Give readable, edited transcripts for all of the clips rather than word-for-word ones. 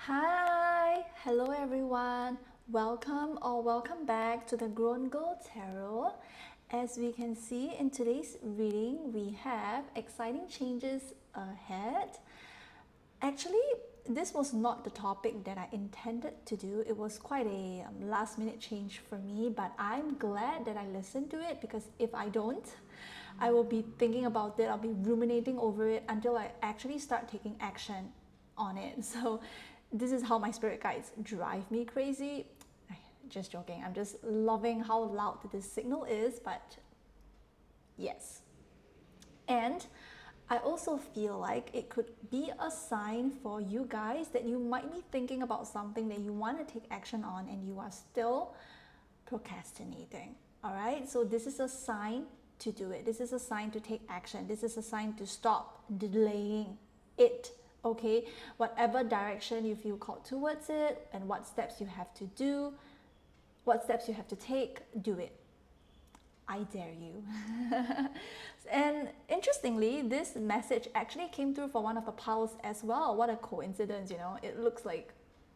Hi, hello everyone. Welcome or welcome back to the Grown Girl Tarot. As we can see in today's reading, we have exciting changes ahead. Actually, this was not the topic that I intended to do. It was quite a last minute change for me, but I'm glad that I listened to it because if I don't, I will be thinking about it, I'll be ruminating over it until I actually start taking action on it. So this is how my spirit guides drive me crazy. Just joking. I'm just loving how loud this signal is, but yes. And I also feel like it could be a sign for you guys that you might be thinking about something that you want to take action on and you are still procrastinating. All right, so this is a sign to do it. This is a sign to take action. This is a sign to stop delaying it. Okay, whatever direction you feel called towards it and what steps you have to do, what steps you have to take, do it. I dare you. And interestingly, this message actually came through for one of the piles as well. What a coincidence, you know. It looks like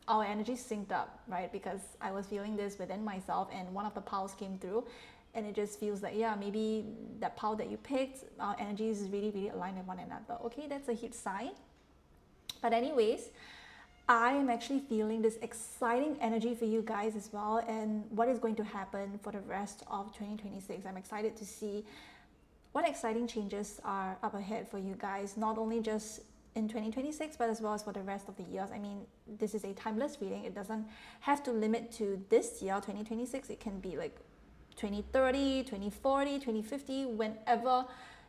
our energy synced up, right? Because I was feeling this within myself and one of the piles came through and it just feels like, yeah, maybe that pile that you picked, our energies is really, really aligned with one another. Okay, that's a huge sign. But anyways, I am actually feeling this exciting energy for you guys as well and what is going to happen for the rest of 2026. I'm excited to see what exciting changes are up ahead for you guys, not only just in 2026 but as well as for the rest of the years. I mean, this is a timeless reading. It doesn't have to limit to this year 2026. It can be like 2030, 2040, 2050. Whenever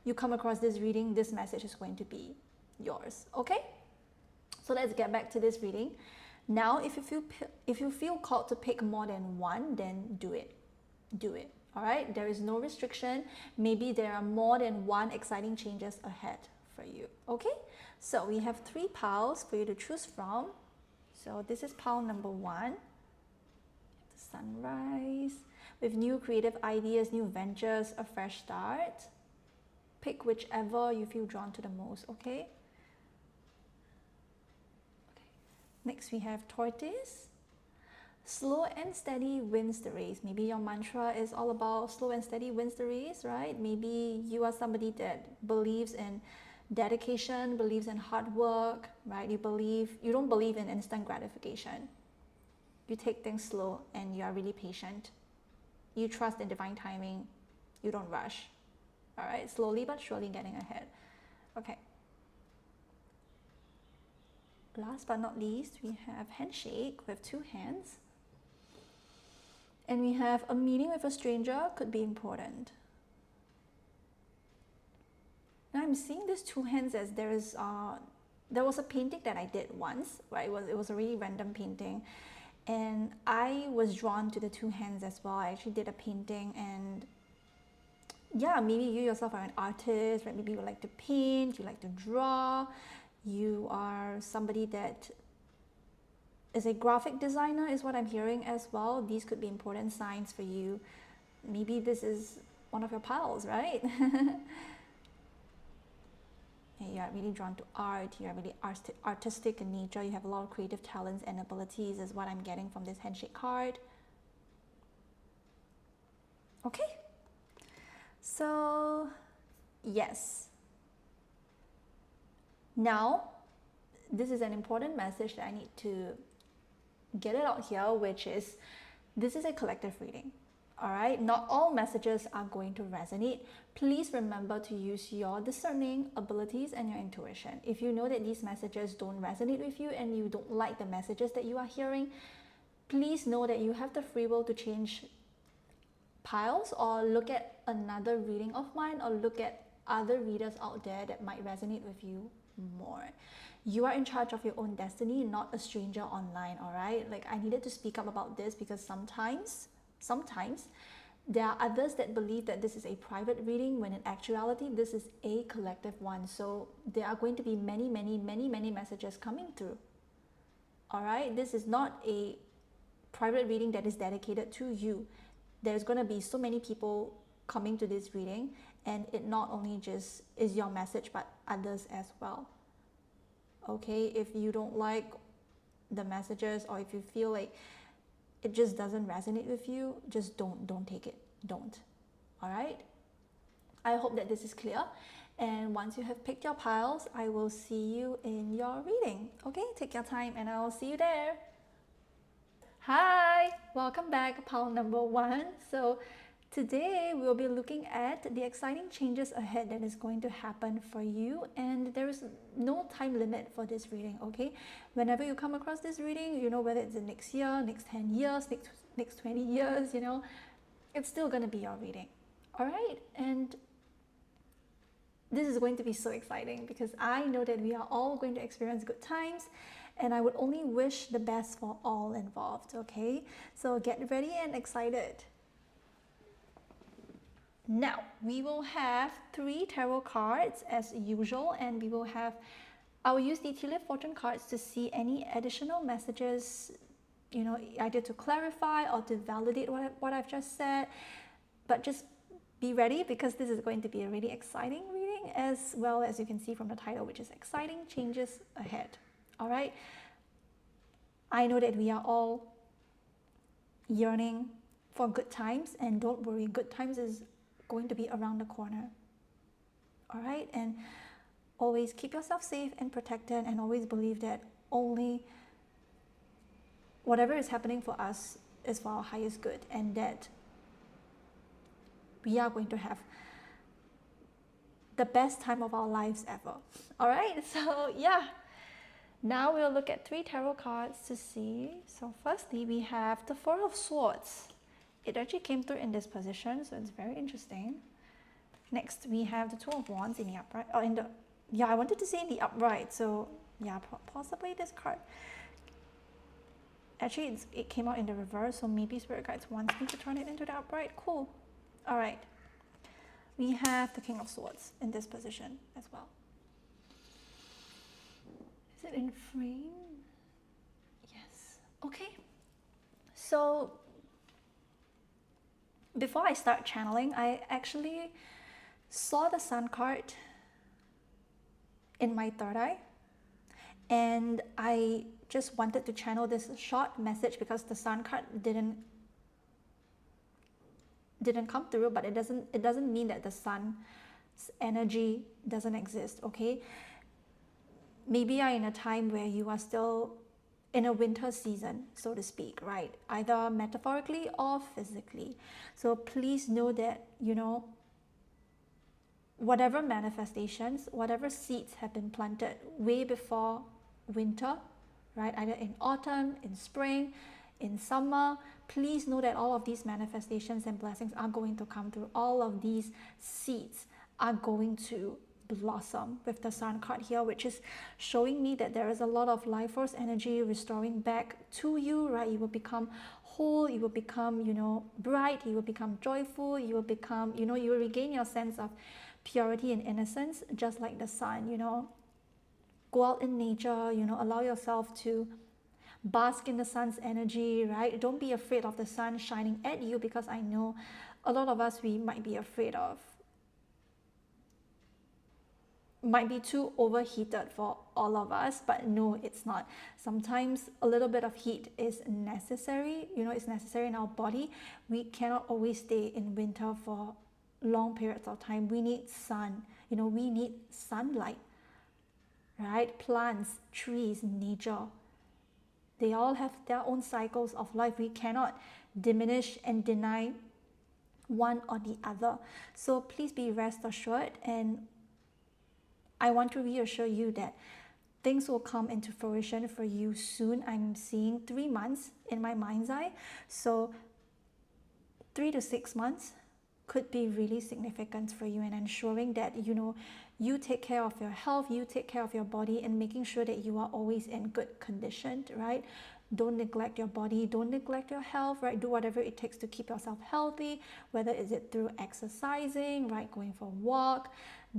you come across this reading, this message is going to be yours. Okay, so let's get back to this reading. Now, if you feel called to pick more than one, then do it. Do it. All right. There is no restriction. Maybe there are more than one exciting changes ahead for you. Okay. So we have 3 piles for you to choose from. So this is pile number 1. The sunrise with new creative ideas, new ventures, a fresh start. Pick whichever you feel drawn to the most. Okay. Next we have tortoise. Slow and steady wins the race. Maybe your mantra is all about slow and steady wins the race, right? Maybe you are somebody that believes in dedication, believes in hard work, right? You don't believe in instant gratification. You take things slow and you are really patient. You trust in divine timing. You don't rush. All right, slowly but surely getting ahead. Okay. Last but not least, we have handshake with 2 hands. And we have a meeting with a stranger could be important. Now I'm seeing these 2 hands as there was a painting that I did once, right? It was a really random painting. And I was drawn to the 2 hands as well. I actually did a painting and yeah, maybe you yourself are an artist, right? Maybe you like to paint, you like to draw. You are somebody that is a graphic designer is what I'm hearing as well. These could be important signs for you. Maybe this is one of your piles, right? You are really drawn to art. You are really artistic in nature. You have a lot of creative talents and abilities is what I'm getting from this handshake card. Okay. So, yes. Now, this is an important message that I need to get it out here, which is this is a collective reading. All right, not all messages are going to resonate. Please remember to use your discerning abilities and your intuition. If you know that these messages don't resonate with you and you don't like the messages that you are hearing, please know that you have the free will to change piles or look at another reading of mine or look at other readers out there that might resonate with you more. You are in charge of your own destiny, not a stranger online. All right, like I needed to speak up about this because sometimes there are others that believe that this is a private reading when in actuality this is a collective one. So there are going to be many messages coming through. All right, this is not a private reading that is dedicated to you. There's going to be so many people coming to this reading and it not only just is your message but others as well. Okay, if you don't like the messages, or if you feel like it just doesn't resonate with you, just don't take it. Don't. All right? I hope that this is clear. And once you have picked your piles, I will see you in your reading. Okay? Take your time and I will see you there. Hi, welcome back, pile number 1. So today we'll be looking at the exciting changes ahead that is going to happen for you, and there is no time limit for this reading, okay? Whenever you come across this reading, you know, whether it's the next year, next 10 years, next 20 years, you know, it's still going to be your reading. All right? And this is going to be so exciting because I know that we are all going to experience good times, and I would only wish the best for all involved, okay? So get ready and excited. Now, we will have 3 tarot cards as usual, and I will use the Tea Leaf Fortune cards to see any additional messages, you know, either to clarify or to validate what I've just said. But just be ready because this is going to be a really exciting reading, as well as you can see from the title, which is Exciting Changes Ahead. All right? I know that we are all yearning for good times, and don't worry, good times is going to be around the corner. All right? And always keep yourself safe and protected, and always believe that only whatever is happening for us is for our highest good, and that we are going to have the best time of our lives ever. All right? So yeah, now we'll look at 3 tarot cards to see. So firstly, we have the 4 of Swords. It actually came through in this position, so it's very interesting. Next, we have the 2 of Wands in the upright, or in the, yeah, I wanted to say in the upright, so yeah, possibly this card. Actually, it came out in the reverse, so maybe Spirit Guides wants me to turn it into the upright. Cool. All right. We have the King of Swords in this position as well. Is it in frame? Yes. Okay. So before I start channeling, I actually saw the Sun card in my third eye, and I just wanted to channel this short message because the Sun card didn't come through, but it doesn't mean that the Sun's energy doesn't exist, okay? Maybe you're in a time where you are still in a winter season, so to speak, right? Either metaphorically or physically. So please know that, you know, whatever manifestations, whatever seeds have been planted way before winter, right? Either in autumn, in spring, in summer, please know that all of these manifestations and blessings are going to come through. All of these seeds are going to blossom with the Sun card here, which is showing me that there is a lot of life force energy restoring back to you, right? You will become whole, you will become, you know, bright, you will become joyful, you will become, you know, you will regain your sense of purity and innocence, just like the sun, you know. Go out in nature, you know, allow yourself to bask in the sun's energy, right? Don't be afraid of the sun shining at you, because I know a lot of us, we might be afraid of, might be too overheated for all of us, but no, it's not. Sometimes a little bit of heat is necessary, you know, it's necessary in our body. We cannot always stay in winter for long periods of time. We need sun, you know, we need sunlight, right? Plants, trees, nature, they all have their own cycles of life. We cannot diminish and deny one or the other. So please be rest assured, and I want to reassure you that things will come into fruition for you soon. I'm seeing 3 months in my mind's eye. So 3 to 6 months could be really significant for you, and ensuring that, you know, you take care of your health, you take care of your body, and making sure that you are always in good condition, right? Don't neglect your body, don't neglect your health, right? Do whatever it takes to keep yourself healthy, whether is it through exercising, right? Going for a walk,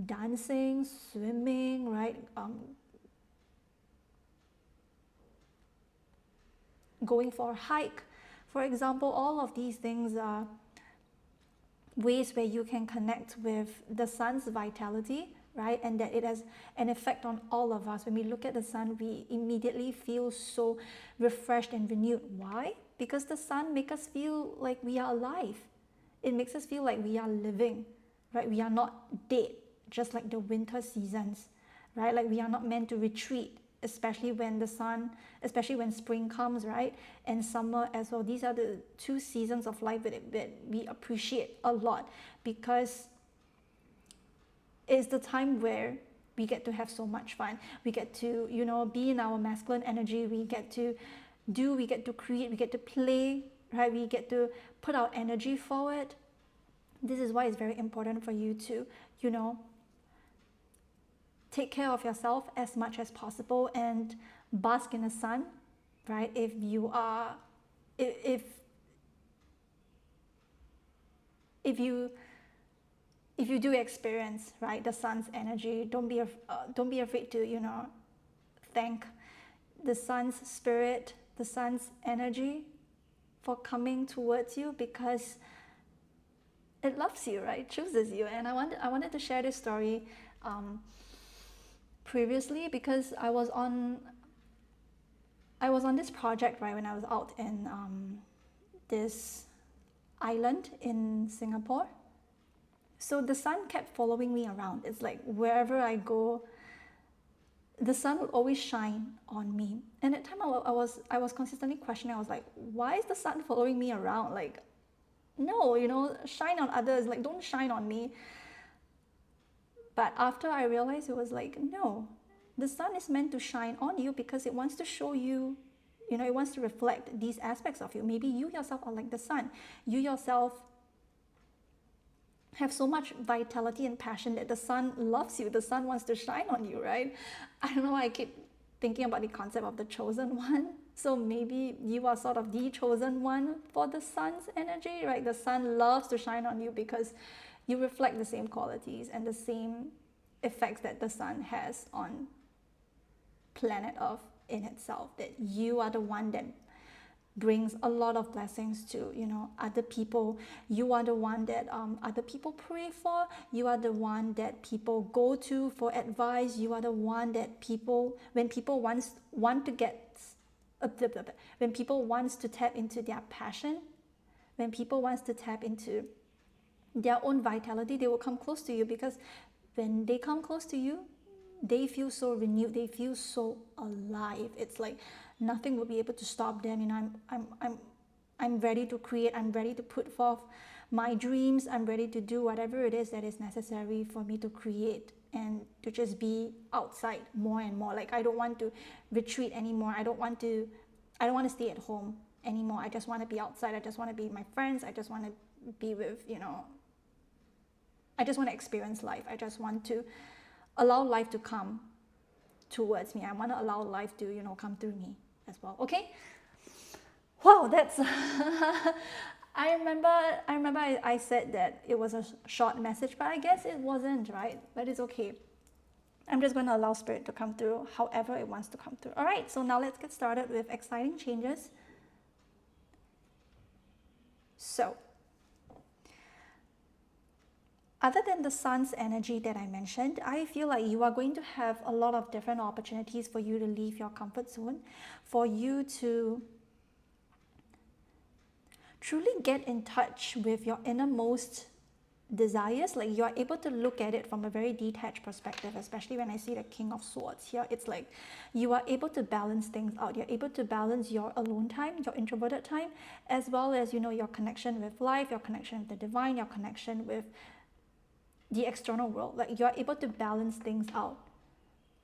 dancing, swimming, right? Going for a hike, for example. All of these things are ways where you can connect with the sun's vitality, right? And that it has an effect on all of us. When we look at the sun, we immediately feel so refreshed and renewed. Why? Because the sun makes us feel like we are alive. It makes us feel like we are living, right? We are not dead, just like the winter seasons, right? Like we are not meant to retreat, especially when the sun, especially when spring comes, right? And summer as well. These are the two seasons of life that we appreciate a lot, because it's the time where we get to have so much fun. We get to, be in our masculine energy. We get to we get to create, we get to play, right? We get to put our energy forward. This is why it's very important for you to, take care of yourself as much as possible and bask in the sun, right? If you are, if you do experience, right, the sun's energy, don't be afraid to, thank the sun's spirit, the sun's energy for coming towards you, because it loves you, right? It chooses you. And I wanted to share this story previously, because I was on this project, right, when I was out in this island in Singapore. So the sun kept following me around. It's like wherever I go, the sun will always shine on me. And at the time I was consistently questioning. I was like, why is the sun following me around? Like, no, shine on others. Like, don't shine on me. But after I realized, it was like, no, the sun is meant to shine on you because it wants to show you, it wants to reflect these aspects of you. Maybe you yourself are like the sun. You yourself have so much vitality and passion that the sun loves you. The sun wants to shine on you, right? I don't know, I keep thinking about the concept of the chosen one. So maybe you are sort of the chosen one for the sun's energy, right? The sun loves to shine on you because you reflect the same qualities and the same effects that the sun has on planet Earth in itself, that you are the one that brings a lot of blessings to other people. You are the one that other people pray for. You are the one that people go to for advice. You are the one that people, when people want to tap into their passion, when people wants to tap into their own vitality, they will come close to you, because when they come close to you, they feel so renewed, they feel so alive. It's like nothing will be able to stop them. I'm ready to create, I'm ready to put forth my dreams, I'm ready to do whatever it is that is necessary for me to create and to just be outside more and more. Like, I don't want to retreat anymore. I don't want to stay at home anymore. I just want to be outside. I just want to be with my friends. I just want to be with, I just want to experience life. I just want to allow life to come towards me. I want to allow life to, come through me as well. Okay? Wow, that's I remember I said that it was a short message, but I guess it wasn't, right? But it's okay. I'm just going to allow spirit to come through however it wants to come through. All right, so now let's get started with exciting changes. So, other than the sun's energy that I mentioned, I feel like you are going to have a lot of different opportunities for you to leave your comfort zone, for you to truly get in touch with your innermost desires. Like, you are able to look at it from a very detached perspective, especially when I see the King of Swords here. It's like you are able to balance things out. You're able to balance your alone time, your introverted time, as well as, your connection with life, your connection with the divine, your connection with the external world. Like, you're able to balance things out,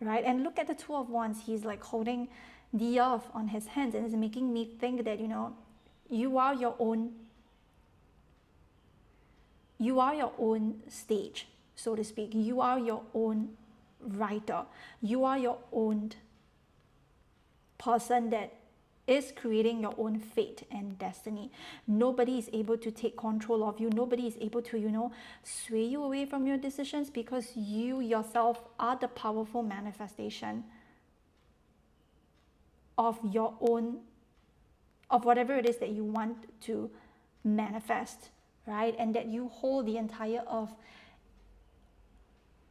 right? And look at the Two of Wands. He's like holding the earth on his hands, and it's making me think that, you are your own stage, so to speak. You are your own writer. You are your own person that is creating your own fate and destiny. Nobody is able to take control of you. Nobody is able to, sway you away from your decisions, because you yourself are the powerful manifestation of your own, of whatever it is that you want to manifest, right? And that you hold the entire earth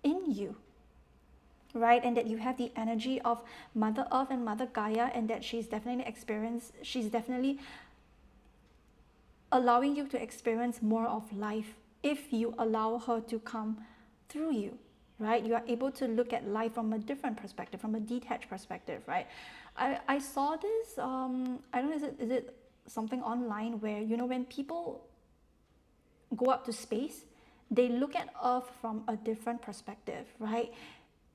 in you, right? And that you have the energy of Mother Earth and Mother Gaia, and that she's definitely allowing you to experience more of life if you allow her to come through you, right? You are able to look at life from a different perspective, from a detached perspective, right? I saw this, I don't know, is it something online where, when people go up to space, they look at Earth from a different perspective, right?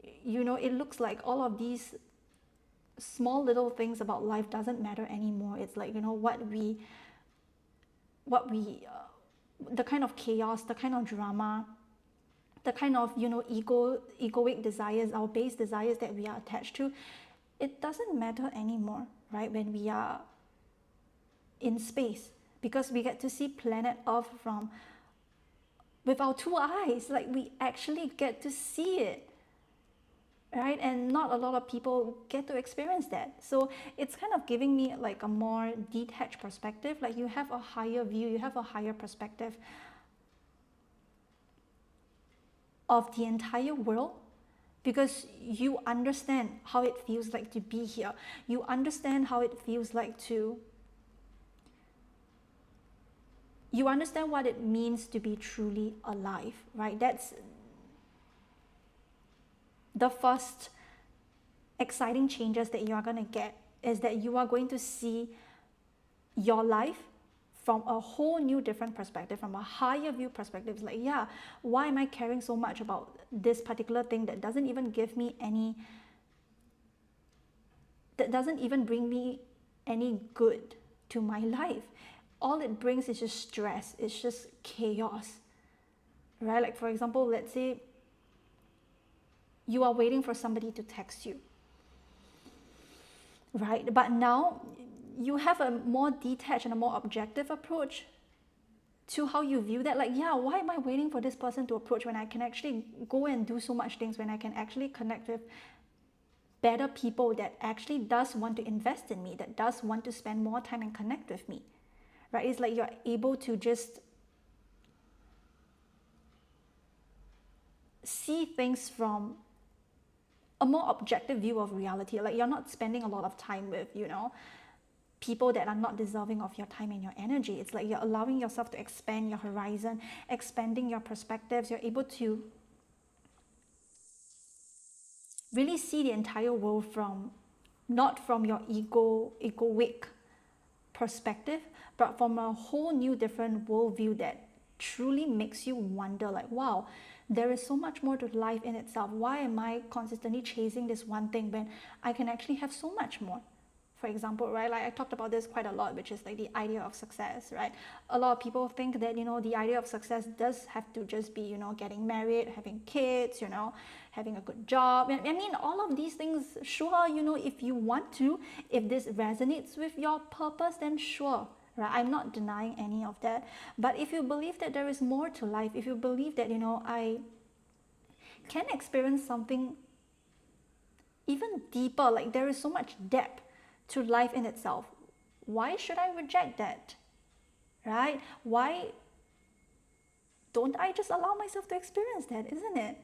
It looks like all of these small little things about life doesn't matter anymore. It's like, the kind of chaos, the kind of drama, the kind of egoic desires, our base desires that we are attached to, it doesn't matter anymore, right? When we are in space, because we get to see planet Earth from with our two eyes, like we actually get to see it, right? And not a lot of people get to experience that. So it's kind of giving me like a more detached perspective, like you have a higher view, you have a higher perspective of the entire world, because you understand how it feels like to be here. You understand how it feels like to you understand what it means to be truly alive, right? That's the first exciting changes that you are going to get, is that you are going to see your life from a whole new different perspective, from a higher view perspective. It's like, yeah, why am I caring so much about this particular thing that doesn't even bring me any good to my life? All it brings is just stress, it's just chaos, right? Like, for example, let's say you are waiting for somebody to text you, right? But now you have a more detached and a more objective approach to how you view that. Like, yeah, why am I waiting for this person to approach when I can actually go and do so much things, when I can actually connect with better people that actually does want to invest in me, that does want to spend more time and connect with me, right? It's like you're able to just see things from a more objective view of reality. Like, you're not spending a lot of time with, people that are not deserving of your time and your energy. It's like you're allowing yourself to expand your horizon, expanding your perspectives. You're able to really see the entire world from, not from your egoic perspective, but from a whole new different worldview that truly makes you wonder, like, wow, there is so much more to life in itself. Why am I consistently chasing this one thing when I can actually have so much more? For example, right, like I talked about this quite a lot, which is like the idea of success, right? A lot of people think that, the idea of success does have to just be, getting married, having kids, having a good job. I mean, all of these things, sure, if you want to, if this resonates with your purpose, then sure, right? I'm not denying any of that. But if you believe that there is more to life, if you believe that, I can experience something even deeper, like there is so much depth to life in itself, why should I reject that, right? Why don't I just allow myself to experience that, isn't it?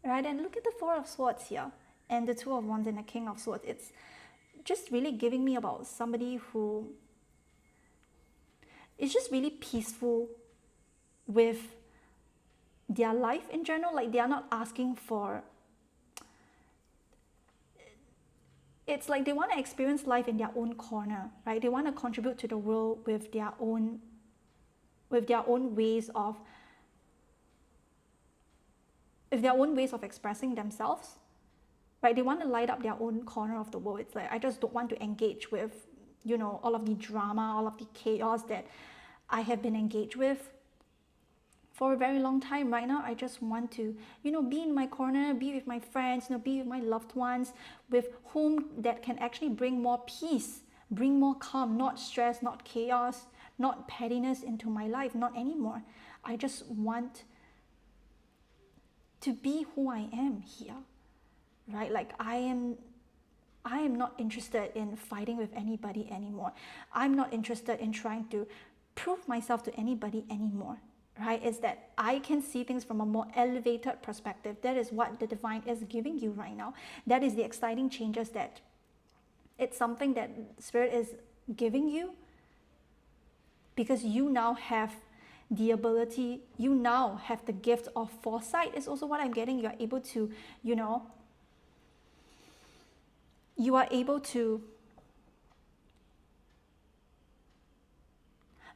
Right? And look at the Four of Swords here and the Two of Wands and the King of Swords. It's just really giving me about somebody who is just really peaceful with their life in general. Like, they are not asking for, it's like they want to experience life in their own corner, right? They want to contribute to the world with their own ways of expressing themselves, right? They want to light up their own corner of the world. It's like, I just don't want to engage with, all of the drama, all of the chaos that I have been engaged with for a very long time. Right now, I just want to, be in my corner, be with my friends, be with my loved ones, with whom that can actually bring more peace, bring more calm, not stress, not chaos, not pettiness into my life, not anymore. I just want to be who I am here, right? Like, I am not interested in fighting with anybody anymore. I'm not interested in trying to prove myself to anybody anymore. right? Is that I can see things from a more elevated perspective. That is what the divine is giving you right now. That is the exciting changes, that it's something that Spirit is giving you, because you now have the ability, you now have the gift of foresight, is also what I'm getting. You're able to, you are able to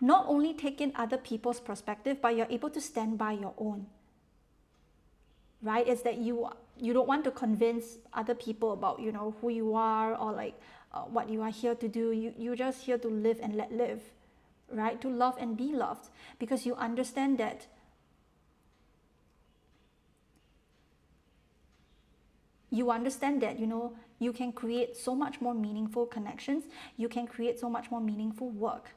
not only take in other people's perspective, but you're able to stand by your own, right? It's that you don't want to convince other people about, who you are, or like what you are here to do. You're just here to live and let live, right? To love and be loved, because you understand that you can create so much more meaningful connections. You can create so much more meaningful work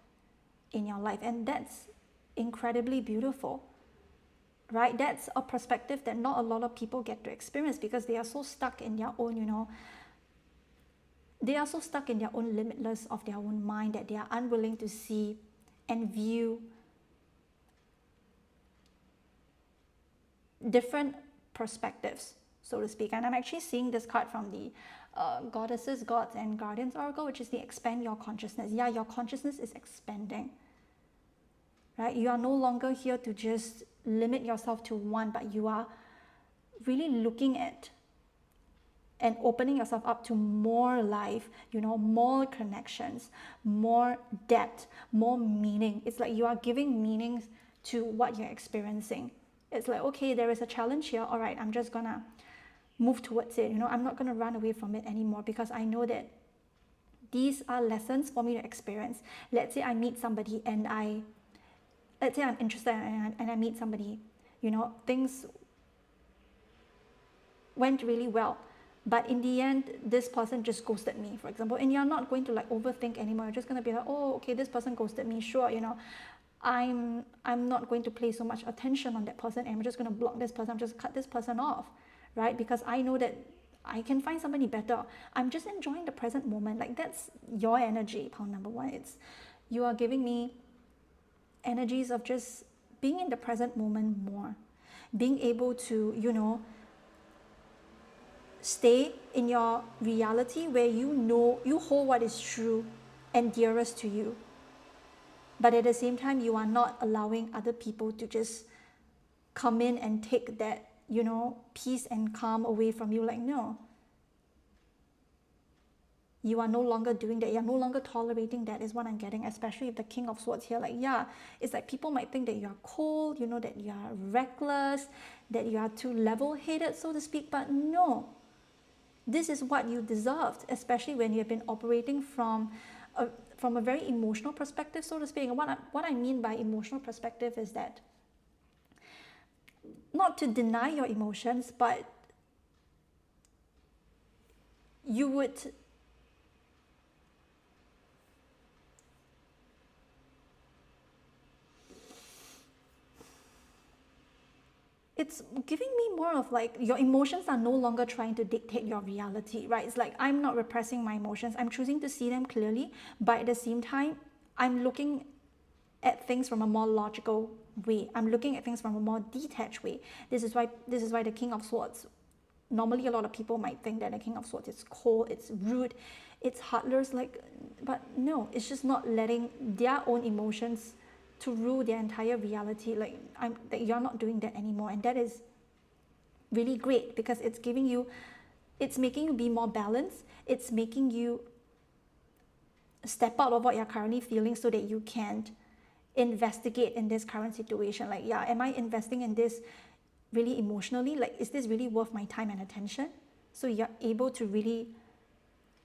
in your life, and that's incredibly beautiful, right? That's a perspective that not a lot of people get to experience, because they are so stuck in their own, they are so stuck in their own limitless of their own mind, that they are unwilling to see and view different perspectives, so to speak. And I'm actually seeing this card from the Goddesses, Gods, and Guardians Oracle, which is the expand your consciousness. Yeah, your consciousness is expanding, right? You are no longer here to just limit yourself to one, but you are really looking at and opening yourself up to more life, more connections, more depth, more meaning. It's like you are giving meanings to what you're experiencing. It's like, okay, there is a challenge here. All right, I'm just gonna move towards it. I'm not gonna run away from it anymore, because I know that these are lessons for me to experience. Let's say I meet somebody and let's say I'm interested, and I meet somebody, things went really well. But in the end, this person just ghosted me, for example, and you're not going to like overthink anymore. You're just going to be like, oh, okay, this person ghosted me. Sure, I'm not going to place so much attention on that person, and I'm just going to block this person. I'm just cut this person off, right? Because I know that I can find somebody better. I'm just enjoying the present moment. Like, that's your energy, pound number one. It's, you are giving me energies of just being in the present moment more, being able to, stay in your reality, where you hold what is true and dearest to you, but at the same time you are not allowing other people to just come in and take that peace and calm away from you. Like, no, you are no longer doing that. You're no longer tolerating that, is what I'm getting, especially with the King of Swords here. Like, yeah, it's like people might think that you're cold, that you are reckless, that you are too level-headed, so to speak, but no. This is what you deserved, especially when you have been operating from a very emotional perspective, so to speak. And what I mean by emotional perspective is that not to deny your emotions, but you would it's giving me more of like, your emotions are no longer trying to dictate your reality, right? It's like, I'm not repressing my emotions. I'm choosing to see them clearly, but at the same time, I'm looking at things from a more logical way. I'm looking at things from a more detached way. This is why the King of Swords, normally a lot of people might think that the King of Swords is cold, it's rude, it's heartless, like, but no, it's just not letting their own emotions to rule their entire reality. Like, you're not doing that anymore, and that is really great, because it's making you be more balanced. It's making you step out of what you're currently feeling, so that you can investigate in this current situation. Like, yeah, am I investing in this really emotionally? Like, is this really worth my time and attention? So you're able to really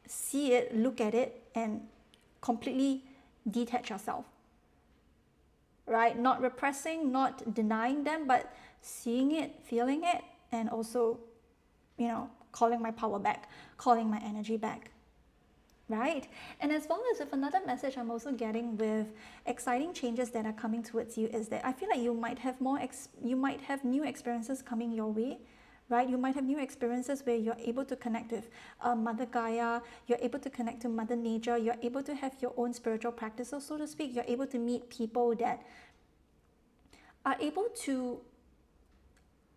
see it, look at it, and completely detach yourself, right? Not repressing, not denying them, but seeing it, feeling it, and also, calling my power back, calling my energy back, right? And as well as, with another message I'm also getting with exciting changes that are coming towards you, is that I feel like you might have new experiences coming your way, right? You might have new experiences where you're able to connect with Mother Gaia, you're able to connect to Mother Nature, you're able to have your own spiritual practices, so to speak. You're able to meet people that are able to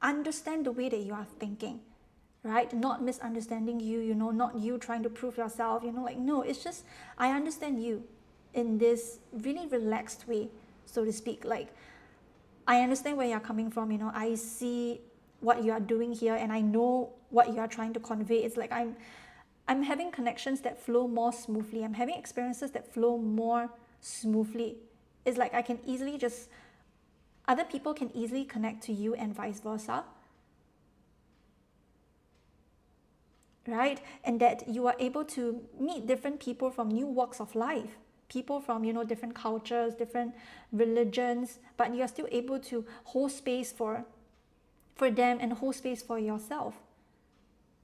understand the way that you are thinking, right? Not misunderstanding you, not you trying to prove yourself, like, no, it's just, I understand you in this really relaxed way, so to speak. Like, I understand where you're coming from, I see what you are doing here, and I know what you are trying to convey. It's like I'm having connections that flow more smoothly. I'm having experiences that flow more smoothly. It's like I can easily just, other people can easily connect to you and vice versa, right? And that you are able to meet different people from new walks of life, people from, different cultures, different religions, but you are still able to hold space for them and hold space for yourself,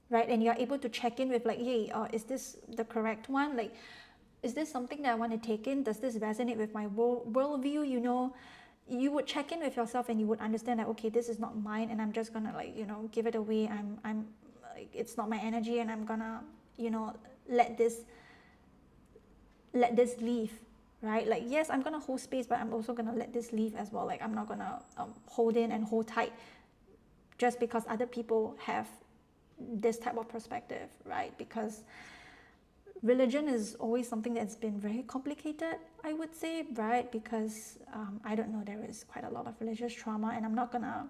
right? And you're able to check in with, like, hey, is this the correct one? Like, is this something that I want to take in? Does this resonate with my worldview? You would check in with yourself and you would understand that, okay, this is not mine, and I'm just gonna, like, give it away. I'm like, it's not my energy, and I'm gonna, let this leave, right? Like, yes, I'm gonna hold space, but I'm also gonna let this leave as well. Like, I'm not gonna hold in and hold tight just because other people have this type of perspective, right? Because religion is always something that's been very complicated, I would say, right? Because I don't know, there is quite a lot of religious trauma, and I'm not gonna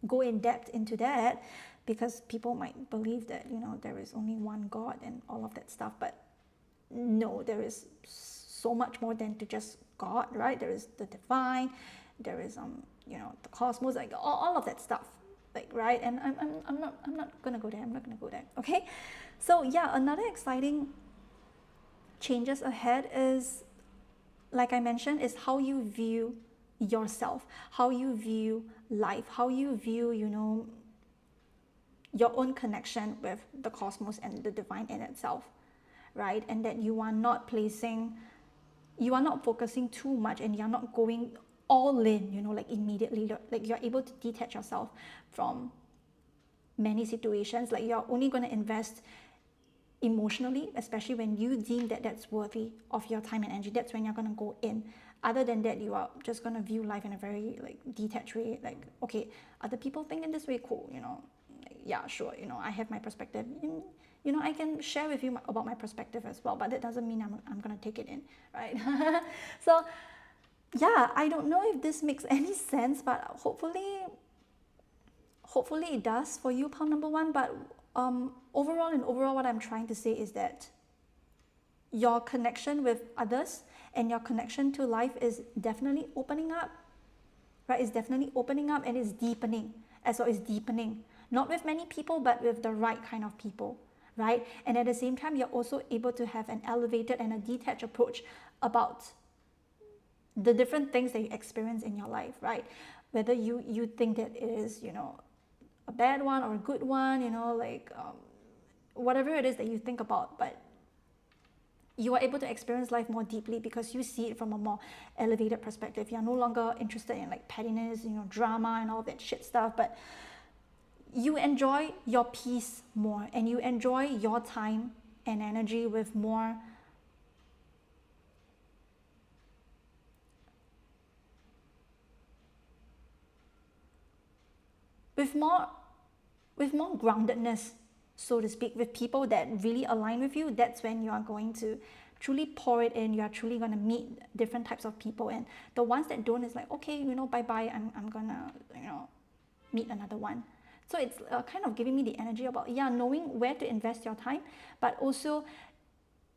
go in depth into that because people might believe that, there is only one God and all of that stuff. But no, there is so much more than to just God, right? There is the divine, there is the cosmos, like all of that stuff, like, right? And I'm not gonna go there. I'm not gonna go there. Okay, so yeah, another exciting changes ahead is, like I mentioned, is how you view yourself, how you view life, how you view, your own connection with the cosmos and the divine in itself, right? And that you are not focusing too much, and you're not going all in, like immediately. Like, you're able to detach yourself from many situations. Like, you're only going to invest emotionally, especially when you deem that that's worthy of your time and energy. That's when you're going to go in. Other than that, you are just going to view life in a very, like, detached way. Like, okay, other people think in this way, cool, like, yeah, sure, I have my perspective. I can share with you about my perspective as well, but that doesn't mean I'm going to take it in, right? So yeah, I don't know if this makes any sense, but hopefully it does for you, pal number one. But overall, what I'm trying to say is that your connection with others and your connection to life is definitely opening up, right? It's definitely opening up, and it's deepening as well. It's deepening, not with many people, but with the right kind of people, right? And at the same time, you're also able to have an elevated and a detached approach about the different things that you experience in your life, right? Whether you think that it is, a bad one or a good one, like, whatever it is that you think about, but you are able to experience life more deeply because you see it from a more elevated perspective. You're no longer interested in, like, pettiness, drama and all that shit stuff, but you enjoy your peace more, and you enjoy your time and energy with more with more groundedness, so to speak, with people that really align with you. That's when you are going to truly pour it in. You are truly going to meet different types of people, and the ones that don't is like, okay, bye bye, I'm gonna meet another one. So it's kind of giving me the energy about, yeah, knowing where to invest your time, but also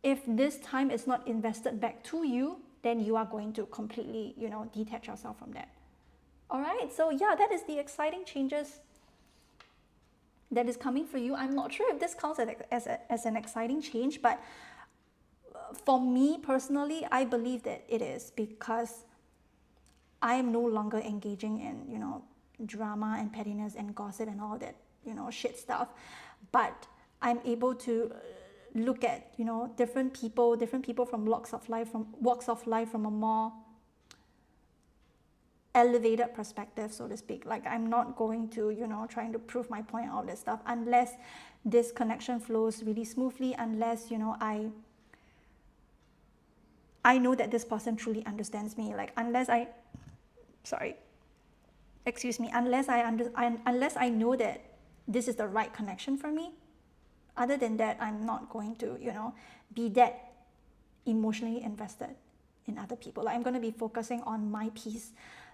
if this time is not invested back to you, then you are going to completely, detach yourself from that. All right, so yeah, that is the exciting changes that is coming for you. I'm not sure if this counts as an exciting change, but for me personally, I believe that it is, because I am no longer engaging in, drama and pettiness and gossip and all that, shit stuff. But I'm able to look at, different people from walks of life from a more elevated perspective, so to speak. Like, I'm not going to, trying to prove my point, all this stuff, unless this connection flows really smoothly, unless, I know that this person truly understands me. Like, unless unless I know that this is the right connection for me, other than that, I'm not going to, be that emotionally invested in other people. Like, I'm going to be focusing on my peace,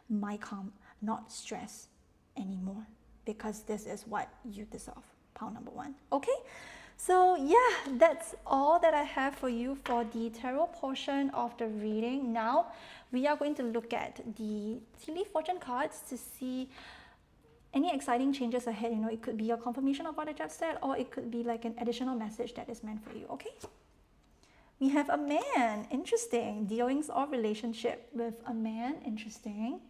my calm, not stress anymore, because this is what you deserve. Pound number one. Okay? So yeah, that's all that I have for you for the tarot portion of the reading. Now, we are going to look at the tea leaf fortune cards to see any exciting changes ahead. It could be a confirmation of what I just said, or it could be like an additional message that is meant for you. Okay? We have a man. Interesting. Dealings or relationship with a man. Interesting.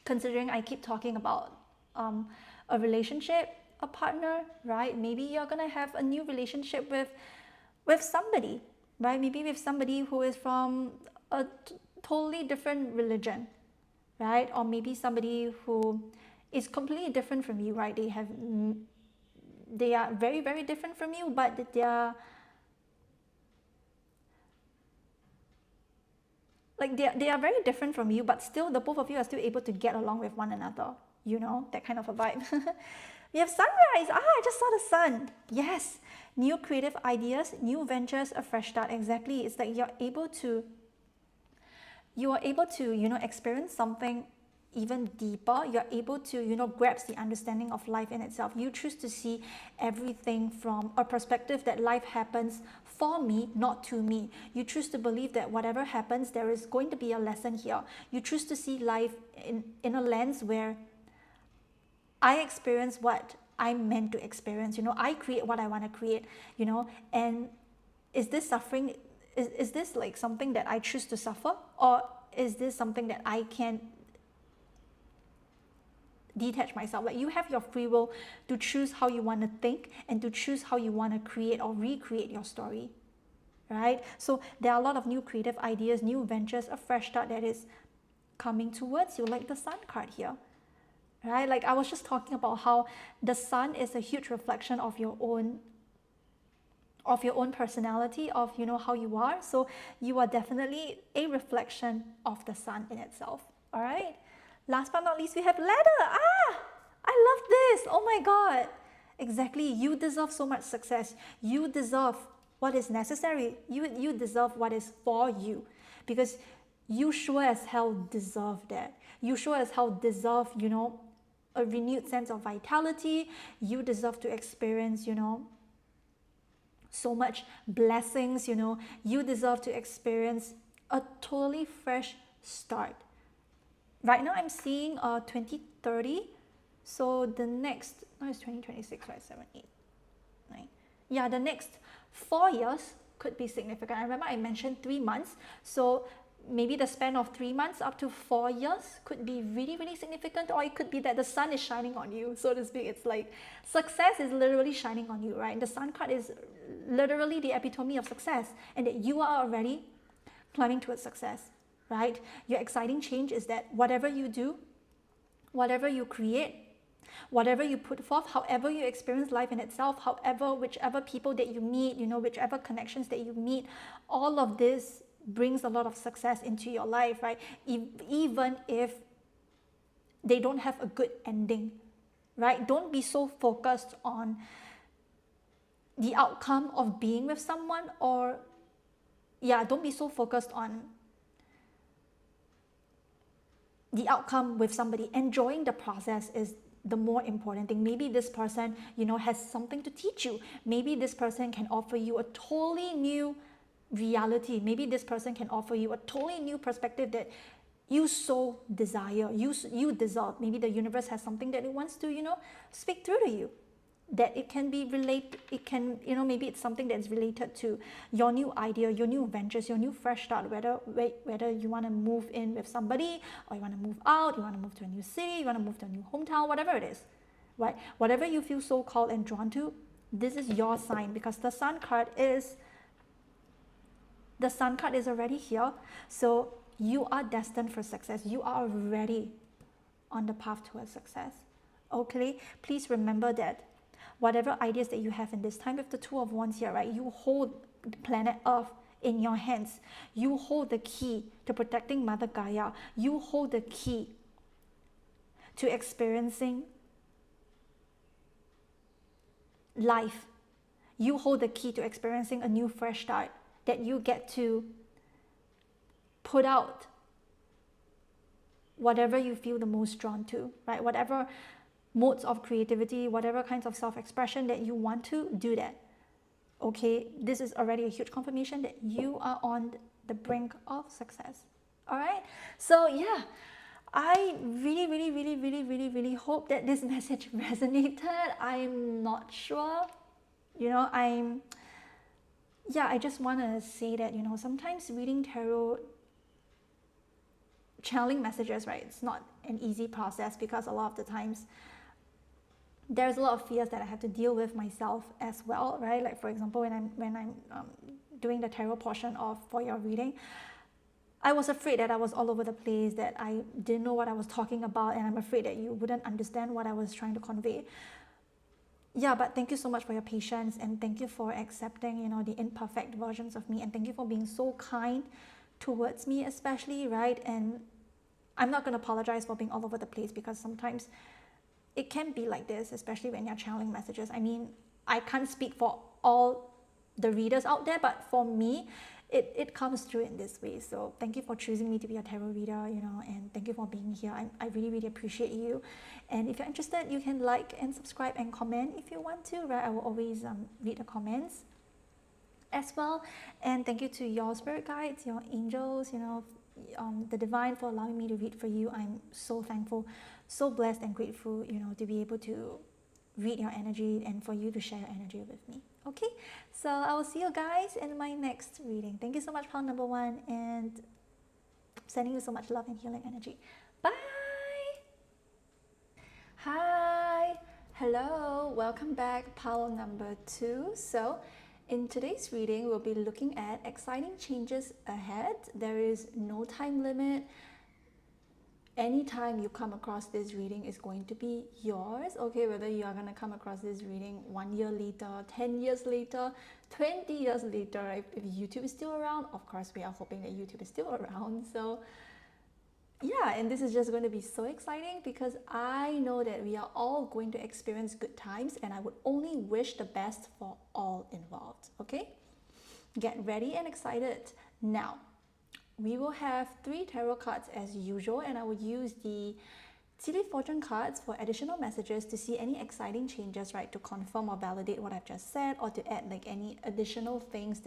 Considering I keep talking about a relationship, a partner, right? Maybe you're gonna have a new relationship with somebody, right? Maybe with somebody who is from a totally different religion, right? Or maybe somebody who is completely different from you, right? They are very, very different from you, but they are very different from you, but still the both of you are still able to get along with one another, that kind of a vibe. We have sunrise. I just saw the sun. Yes, new creative ideas, new ventures, a fresh start. Exactly. It's like you are able to experience something even deeper. You're able to grasp the understanding of life in itself. You choose to see everything from a perspective that life happens for me, not to me. You choose to believe that whatever happens, there is going to be a lesson here. You choose to see life in a lens where I experience what I'm meant to experience. I create what I want to create, and is this suffering, is this like something that I choose to suffer, or is this something that I can detach myself? Like, you have your free will to choose how you want to think and to choose how you want to create or recreate your story, right? So there are a lot of new creative ideas, new ventures, a fresh start that is coming towards you, like the sun card here, right? Like, I was just talking about how the sun is a huge reflection of your own personality, of how you are. So you are definitely a reflection of the sun in itself. All right, last but not least, we have ladder. I love this. Oh my god, exactly. You deserve so much success. You deserve what is necessary. You deserve what is for you, because you sure as hell deserve that. You sure as hell deserve a renewed sense of vitality. You deserve to experience so much blessings. You deserve to experience a totally fresh start. Right now I'm seeing 2030, so the next, it's 2026, right? 7, 8, 9. Yeah, the next 4 years could be significant. I remember I mentioned 3 months, so maybe the span of 3 months up to 4 years could be really, really significant. Or it could be that the sun is shining on you, so to speak. It's like success is literally shining on you, right? The sun card is literally the epitome of success, and that you are already climbing towards success, right? Your exciting change is that whatever you do, whatever you create, whatever you put forth, however you experience life in itself, whichever people that you meet, whichever connections that you meet, all of this brings a lot of success into your life, right? Even if they don't have a good ending, right? Don't be so focused on the outcome of being with someone, or don't be so focused on the outcome with somebody. Enjoying the process is the more important thing. Maybe this person, has something to teach you. Maybe this person can offer you a totally new reality. Maybe this person can offer you a totally new perspective that you so desire, you deserve. Maybe the universe has something that it wants to, speak through to you. That it can be related, maybe it's something that's related to your new idea, your new ventures, your new fresh start, whether you want to move in with somebody, or you want to move out, you want to move to a new city, you want to move to a new hometown, whatever it is, right? Whatever you feel so called and drawn to, this is your sign, because the sun card is already here. So you are destined for success. You are already on the path towards success. Okay, please remember that whatever ideas that you have in this time with the Two of Wands here, right? You hold the planet Earth in your hands. You hold the key to protecting Mother Gaia. You hold the key to experiencing life. You hold the key to experiencing a new fresh start, that you get to put out whatever you feel the most drawn to, right? Whatever modes of creativity, whatever kinds of self-expression that you want to do that. Okay, this is already a huge confirmation that you are on the brink of success. All right, so yeah, I really hope that this message resonated. I'm not sure, I just want to say that, sometimes reading tarot, channeling messages, right, it's not an easy process, because a lot of the times there's a lot of fears that I have to deal with myself as well, right? Like, for example, when I'm doing the tarot portion of for your reading, I was afraid that I was all over the place, that I didn't know what I was talking about, and I'm afraid that you wouldn't understand what I was trying to convey. Yeah, but thank you so much for your patience, and thank you for accepting, the imperfect versions of me, and thank you for being so kind towards me, especially, right? And I'm not going to apologize for being all over the place, because sometimes it can be like this, especially when you're channeling messages. I mean, I can't speak for all the readers out there, but for me, it comes through in this way. So thank you for choosing me to be a tarot reader, and thank you for being here. I really appreciate you. And if you're interested, you can like and subscribe and comment if you want to, right? I will always read the comments as well. And thank you to your spirit guides, your angels, the divine, for allowing me to read for you. I'm so thankful, so blessed and grateful, to be able to read your energy and for you to share your energy with me. Okay, so I will see you guys in my next reading. Thank you so much, pal number one, and sending you so much love and healing energy. Bye. Hi, hello, welcome back, pal number two. So in today's reading, we'll be looking at exciting changes ahead. There is no time limit. Anytime you come across this reading is going to be yours, okay? Whether you are going to come across this reading 1 year later, 10 years later, 20 years later, if YouTube is still around. Of course, we are hoping that YouTube is still around. So yeah, and this is just going to be so exciting, because I know that we are all going to experience good times, and I would only wish the best for all involved, okay? Get ready and excited. Now, we will have 3 tarot cards as usual, and I will use the Tea Leaf Fortune cards for additional messages to see any exciting changes, right? To confirm or validate what I've just said, or to add like any additional things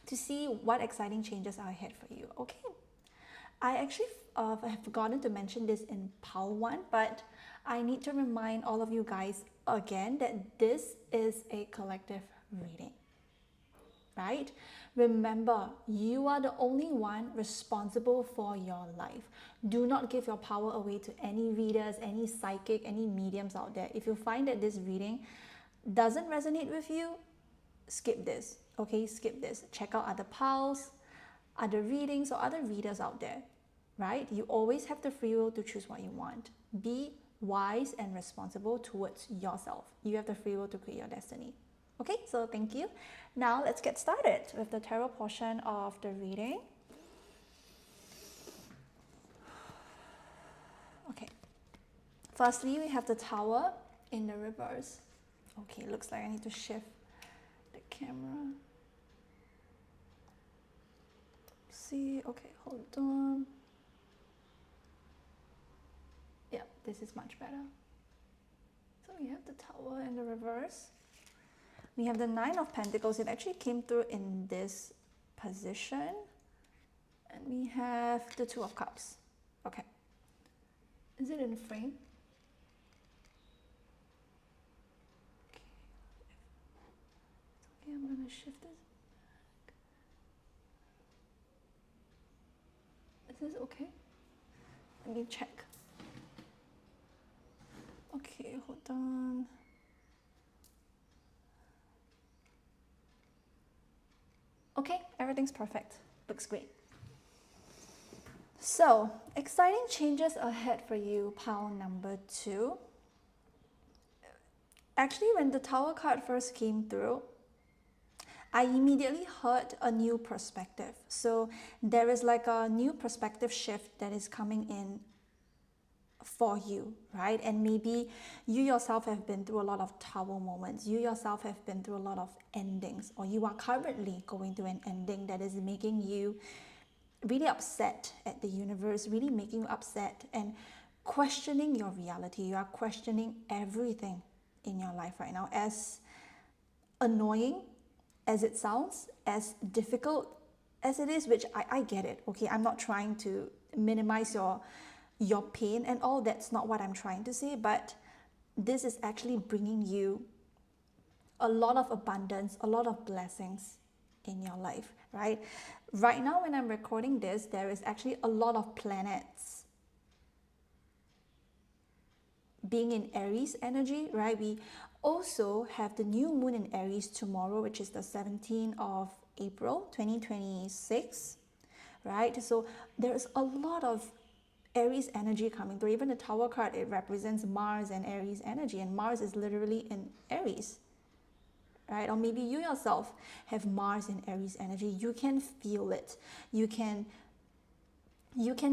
to see what exciting changes are ahead for you, okay? I actually have forgotten to mention this in Pile 1, but I need to remind all of you guys again that this is a collective reading, right? Remember, you are the only one responsible for your life. Do not give your power away to any readers, any psychic, any mediums out there. If you find that this reading doesn't resonate with you, skip this, okay? Skip this. Check out other piles, other readings, or other readers out there, right? You always have the free will to choose what you want. Be wise and responsible towards yourself. You have the free will to create your destiny. Okay, so thank you. Now let's get started with the tarot portion of the reading. Okay, firstly, we have the Tower in the reverse. Okay, looks like I need to shift the camera. See, okay, hold on. Yeah, this is much better. So we have the Tower in the reverse. We have the Nine of Pentacles. It actually came through in this position. And we have the Two of Cups. Okay. Is it in frame? Okay, I'm going to shift this back. Is this okay? Let me check. Okay, hold on. Okay, everything's perfect. Looks great. So, exciting changes ahead for you, pile number 2. Actually, when the Tower card first came through, I immediately heard a new perspective. So there is like a new perspective shift that is coming in for you, right? And maybe you yourself have been through a lot of tower moments. You yourself have been through a lot of endings, or you are currently going through an ending that is making you really upset at the universe, really making you upset and questioning your reality. You are questioning everything in your life right now. As annoying as it sounds, as difficult as it is, which I get it, okay? I'm not trying to minimize your pain and all. That's not what I'm trying to say, but this is actually bringing you a lot of abundance, a lot of blessings in your life, right? Right now, when I'm recording this, there is actually a lot of planets being in Aries energy, right? We also have the new moon in Aries tomorrow, which is the 17th of April 2026, right? So there's a lot of Aries energy coming through. Even the Tower card, it represents Mars and Aries energy, and Mars is literally in Aries, right? Or maybe you yourself have Mars in Aries energy. You can feel it. You can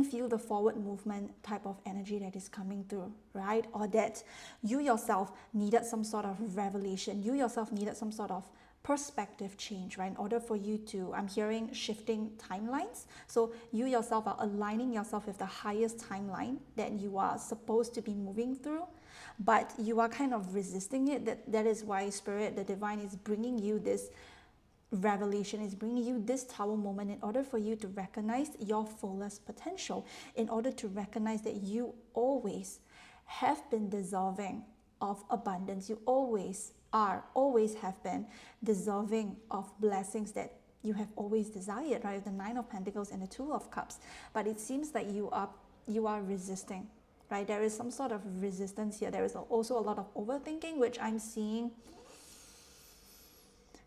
feel the forward movement type of energy that is coming through, right? Or that you yourself needed some sort of revelation. You yourself needed some sort of perspective change, right? In order for you to, I'm hearing shifting timelines. So you yourself are aligning yourself with the highest timeline that you are supposed to be moving through, but you are kind of resisting it. That is why Spirit, the Divine, is bringing you this revelation, is bringing you this tower moment in order for you to recognize your fullest potential, in order to recognize that you always have been deserving of abundance. You always have been deserving of blessings that you have always desired, right? The Nine of Pentacles and the Two of Cups. But it seems that you are resisting, right? There is some sort of resistance here. There is also a lot of overthinking, which I'm seeing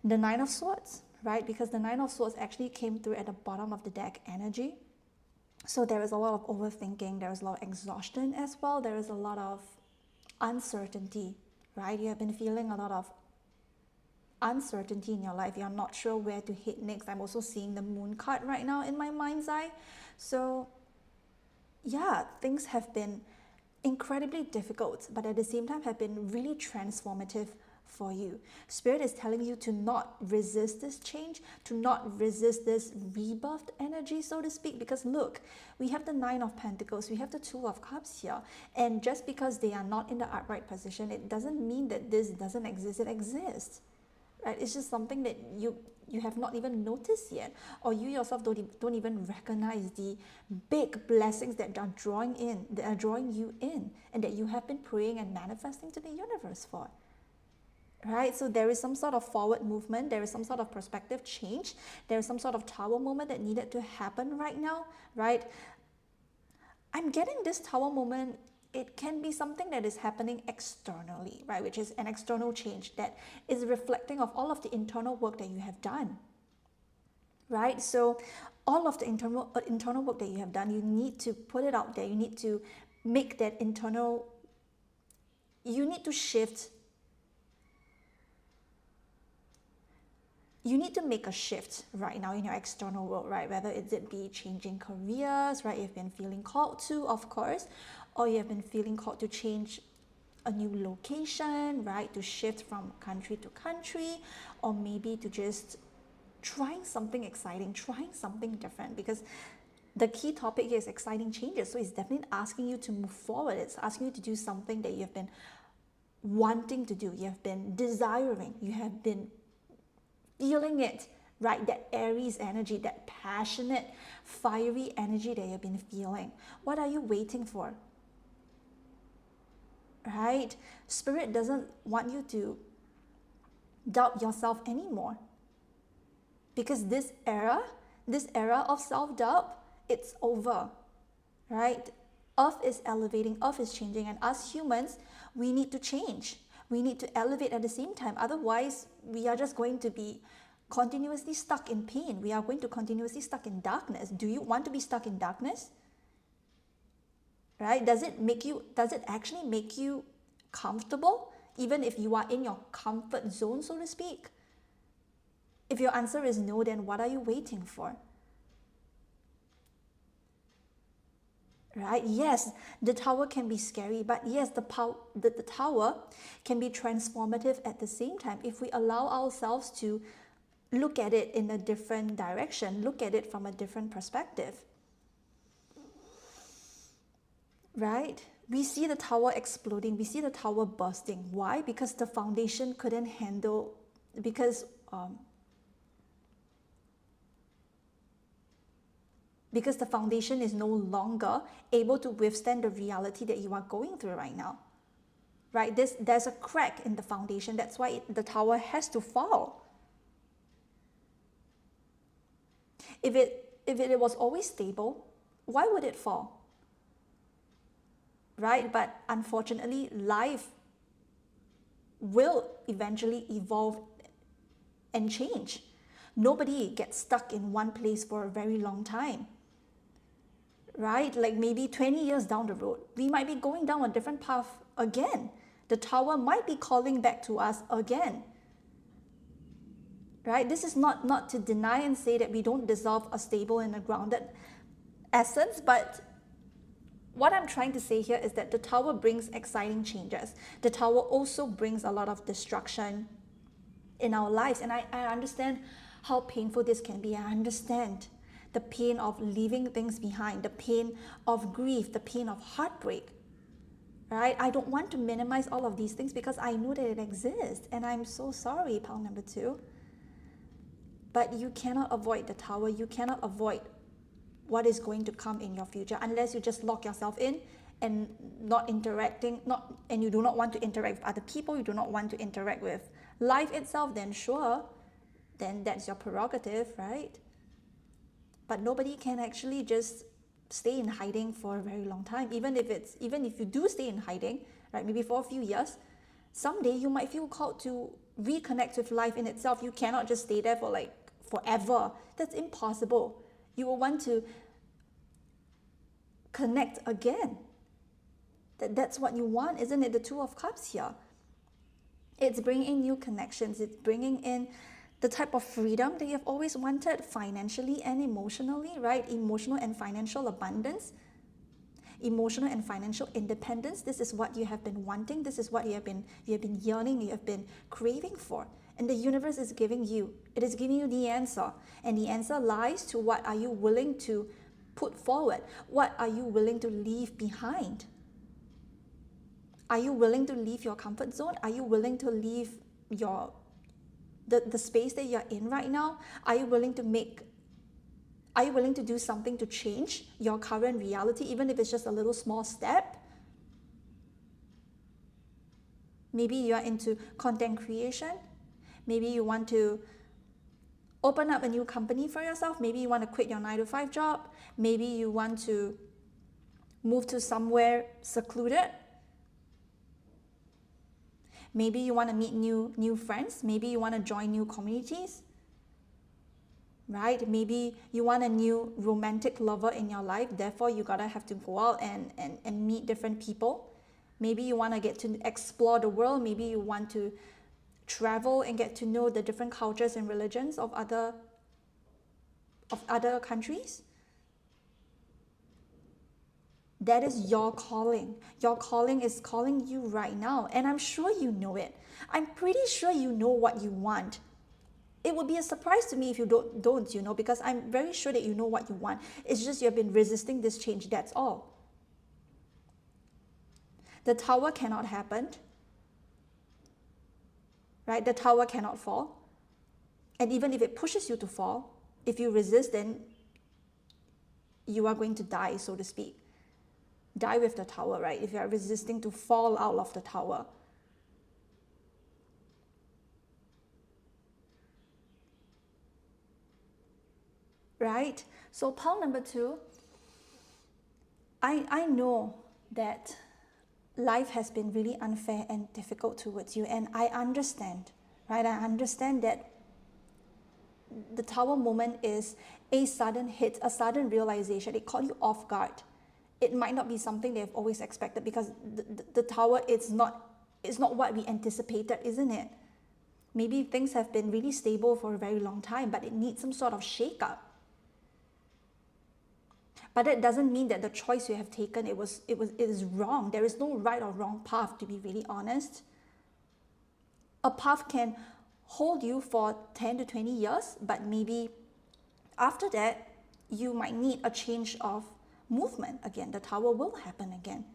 the Nine of Swords, right? Because the Nine of Swords actually came through at the bottom of the deck energy. So there is a lot of overthinking. There is a lot of exhaustion as well. There is a lot of uncertainty, right? You have been feeling a lot of uncertainty in your life. You're not sure where to hit next. I'm also seeing the Moon card right now in my mind's eye. So yeah, things have been incredibly difficult, but at the same time have been really transformative for you. Spirit is telling you to not resist this change, to not resist this rebirthed energy, so to speak, because look, we have the Nine of Pentacles, we have the Two of Cups here, and just because they are not in the upright position, it doesn't mean that this doesn't exist. It exists, right? It's just something that you have not even noticed yet, or you yourself don't even recognize the big blessings that are drawing you in, and that you have been praying and manifesting to the universe for. Right? So there is some sort of forward movement, there is some sort of perspective change, there is some sort of tower moment that needed to happen right now, right? I'm getting this tower moment, it can be something that is happening externally, right? Which is an external change that is reflecting of all of the internal work that you have done, right? So all of the internal work that you have done, you need to put it out there. You need to make that internal, you need to shift. You need to make a shift right now in your external world, right? Whether it be changing careers, right? You've been feeling called to, of course, or you have been feeling called to change a new location, right? To shift from country to country, or maybe to just trying something exciting, trying something different, because the key topic here is exciting changes. So it's definitely asking you to move forward. It's asking you to do something that you have been wanting to do, you have been desiring, you have been feeling it, right? That Aries energy, that passionate, fiery energy that you've been feeling. What are you waiting for? Right? Spirit doesn't want you to doubt yourself anymore. Because this era of self-doubt, it's over. Right? Earth is elevating, Earth is changing, and us humans, we need to change. We need to elevate at the same time. Otherwise, we are just going to be continuously stuck in pain. We are going to continuously stuck in darkness. Do you want to be stuck in darkness? Right? Does it actually make you comfortable, even if you are in your comfort zone, so to speak? If your answer is no, then what are you waiting for? right? Yes, the tower can be scary, but yes, the tower can be transformative at the same time if we allow ourselves to look at it in a different direction, look at it from a different perspective, right? We see the tower exploding, we see the tower bursting. Why? Because the foundation couldn't handle, because because the foundation is no longer able to withstand the reality that you are going through right now, right? There's a crack in the foundation. That's why the tower has to fall. If it was always stable, why would it fall, right? But unfortunately, life will eventually evolve and change. Nobody gets stuck in one place for a very long time, right? Like maybe 20 years down the road, we might be going down a different path again. The tower might be calling back to us again, right? This is not to deny and say that we don't deserve a stable and a grounded essence, but what I'm trying to say here is that the tower brings exciting changes. The tower also brings a lot of destruction in our lives. And I understand how painful this can be. I understand the pain of leaving things behind, the pain of grief, the pain of heartbreak, right? I don't want to minimize all of these things because I know that it exists. And I'm so sorry, pal number two. But you cannot avoid the tower. You cannot avoid what is going to come in your future unless you just lock yourself in and not interacting, and you do not want to interact with other people, you do not want to interact with life itself, then sure, then that's your prerogative, right? But nobody can actually just stay in hiding for a very long time. Even if you do stay in hiding, right, maybe for a few years, someday you might feel called to reconnect with life in itself. You cannot just stay there for like forever. That's impossible. You will want to connect again. That's what you want, isn't it? The Two of Cups here. It's bringing in new connections. It's bringing in the type of freedom that you've always wanted financially and emotionally, right? Emotional and financial abundance, emotional and financial independence. This is what you have been wanting. This is what you have been yearning, you have been craving for. And the universe is giving you. It is giving you the answer. And the answer lies to what are you willing to put forward? What are you willing to leave behind? Are you willing to leave your comfort zone? Are you willing to leave the space that you're in right now? Are you willing to do something to change your current reality, even if it's just a little small step? Maybe you're into content creation. Maybe you want to open up a new company for yourself. Maybe you want to quit your 9-to-5 job. Maybe you want to move to somewhere secluded. Maybe you want to meet new friends. Maybe you want to join new communities, right? Maybe you want a new romantic lover in your life. Therefore, you gotta have to go out and meet different people. Maybe you want to get to explore the world. Maybe you want to travel and get to know the different cultures and religions of other countries. That is your calling. Your calling is calling you right now. And I'm sure you know it. I'm pretty sure you know what you want. It would be a surprise to me if you don't, because I'm very sure that you know what you want. It's just you've been resisting this change, that's all. The tower cannot happen, right? The tower cannot fall. And even if it pushes you to fall, if you resist, then you are going to die, so to speak. Die with the tower, right? If you are resisting to fall out of the tower. Right? So pile number 2, I know that life has been really unfair and difficult towards you, and I understand, right? I understand that the tower moment is a sudden hit, a sudden realization. It caught you off guard. It might not be something they've always expected, because the tower it's not what we anticipated, isn't it? Maybe things have been really stable for a very long time, but it needs some sort of shake-up. But that doesn't mean that the choice you have taken it is wrong. There is no right or wrong path, to be really honest. A path can hold you for 10 to 20 years, but maybe after that, you might need a change of movement again. The tower will happen again.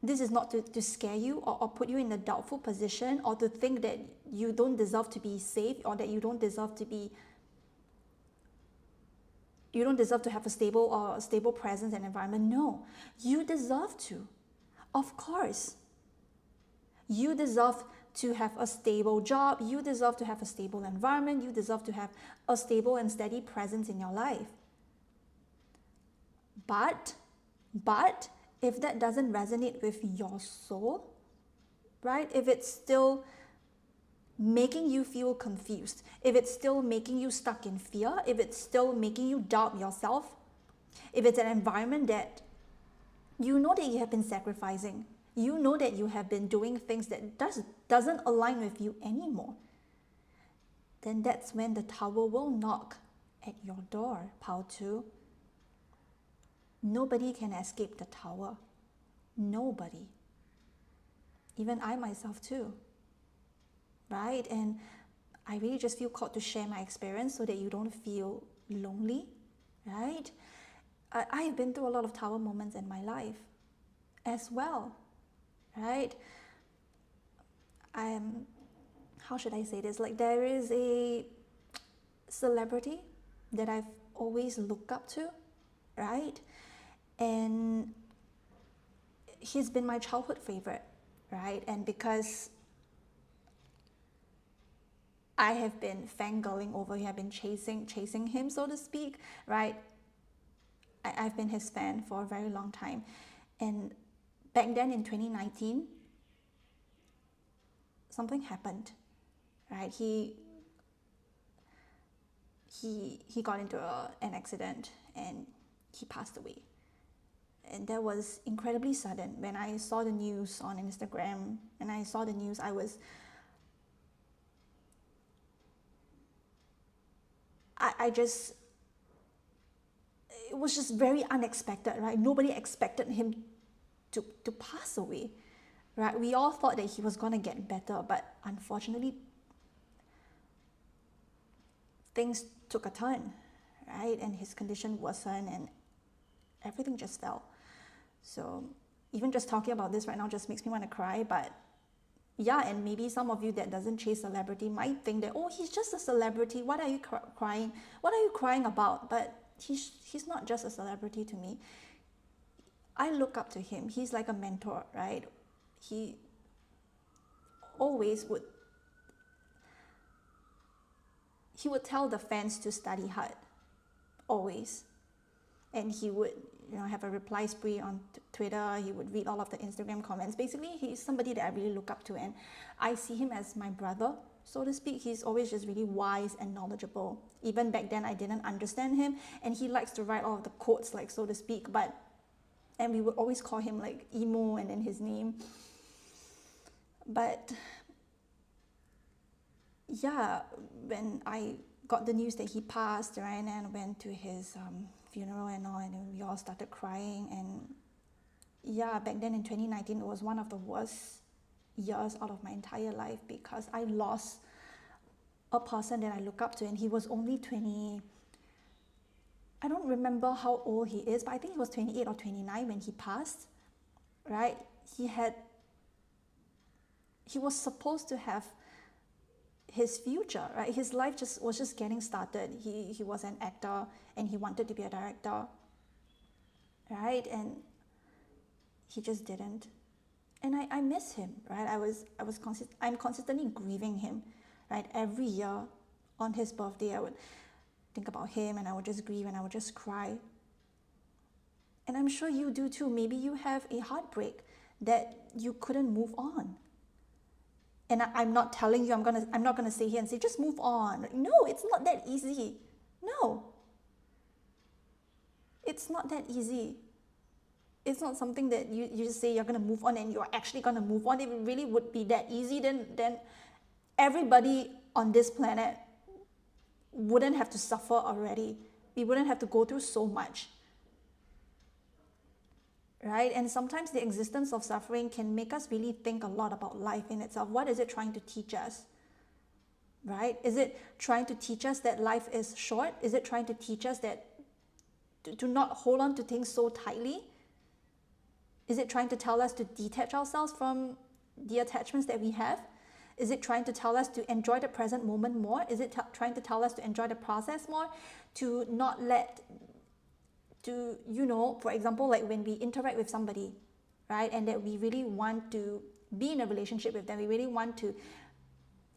This is not to scare you or put you in a doubtful position or to think that you don't deserve to be safe or that you don't deserve to have a stable presence and environment. No, you deserve to. Of course. You deserve to have a stable job. You deserve to have a stable environment. You deserve to have a stable and steady presence in your life. But if that doesn't resonate with your soul, right? If it's still making you feel confused, if it's still making you stuck in fear, if it's still making you doubt yourself, if it's an environment that you know that you have been sacrificing, you know that you have been doing things that doesn't align with you anymore, then that's when the tower will knock at your door, Pao 2. Nobody can escape the tower. Nobody. Even I myself too. Right? And I really just feel called to share my experience so that you don't feel lonely. Right? I've been through a lot of tower moments in my life as well. Right? How should I say this? Like, there is a celebrity that I've always looked up to, right? And he's been my childhood favorite, right? And because I have been fangirling over him, I've been chasing him, so to speak, right? I've been his fan for a very long time. And back then in 2019, something happened, right? He got into an accident and he passed away. And that was incredibly sudden. When I saw the news on Instagram and I saw the news, it was just very unexpected, right? Nobody expected him to pass away, right? We all thought that he was going to get better, but unfortunately, things took a turn, right? And his condition worsened and everything just fell. So even just talking about this right now just makes me want to cry. But yeah, and maybe some of you that doesn't chase celebrity might think that, oh, he's just a celebrity. What are you crying? What are you crying about? But he's not just a celebrity to me. I look up to him. He's like a mentor, right? He always would tell the fans to study hard, always. And he would, have a reply spree on Twitter. He would read all of the Instagram comments. Basically, he's somebody that I really look up to, and I see him as my brother, so to speak. He's always just really wise and knowledgeable. Even back then, I didn't understand him, and he likes to write all of the quotes, like, so to speak. And we would always call him like emo and then his name. But yeah, when I got the news that he passed, right, and I went to his funeral and all, and we all started crying. And yeah, back then in 2019, it was one of the worst years out of my entire life because I lost a person that I look up to, and he was only 20. I don't remember how old he is, but I think he was 28 or 29 when he passed, right? He was supposed to have his future, right? His life was just getting started. He was an actor and he wanted to be a director, right? And he just didn't. And I miss him, right? I'm consistently grieving him, right? Every year on his birthday, I would think about him and I would just grieve and I would just cry. And I'm sure you do too. Maybe you have a heartbreak that you couldn't move on. And I'm not telling you, I'm not gonna say here and say, just move on. No, it's not that easy. No. It's not that easy. It's not something that you just say you're gonna move on and you're actually gonna move on. If it really would be that easy, then everybody on this planet wouldn't have to suffer already. We wouldn't have to go through so much. Right? And sometimes the existence of suffering can make us really think a lot about life in itself. What is it trying to teach us? Right? Is it trying to teach us that life is short? Is it trying to teach us that to not hold on to things so tightly? Is it trying to tell us to detach ourselves from the attachments that we have? Is it trying to tell us to enjoy the present moment more? Is it trying to tell us to enjoy the process more? To not let, to, for example, like when we interact with somebody, right? And that we really want to be in a relationship with them. We really want to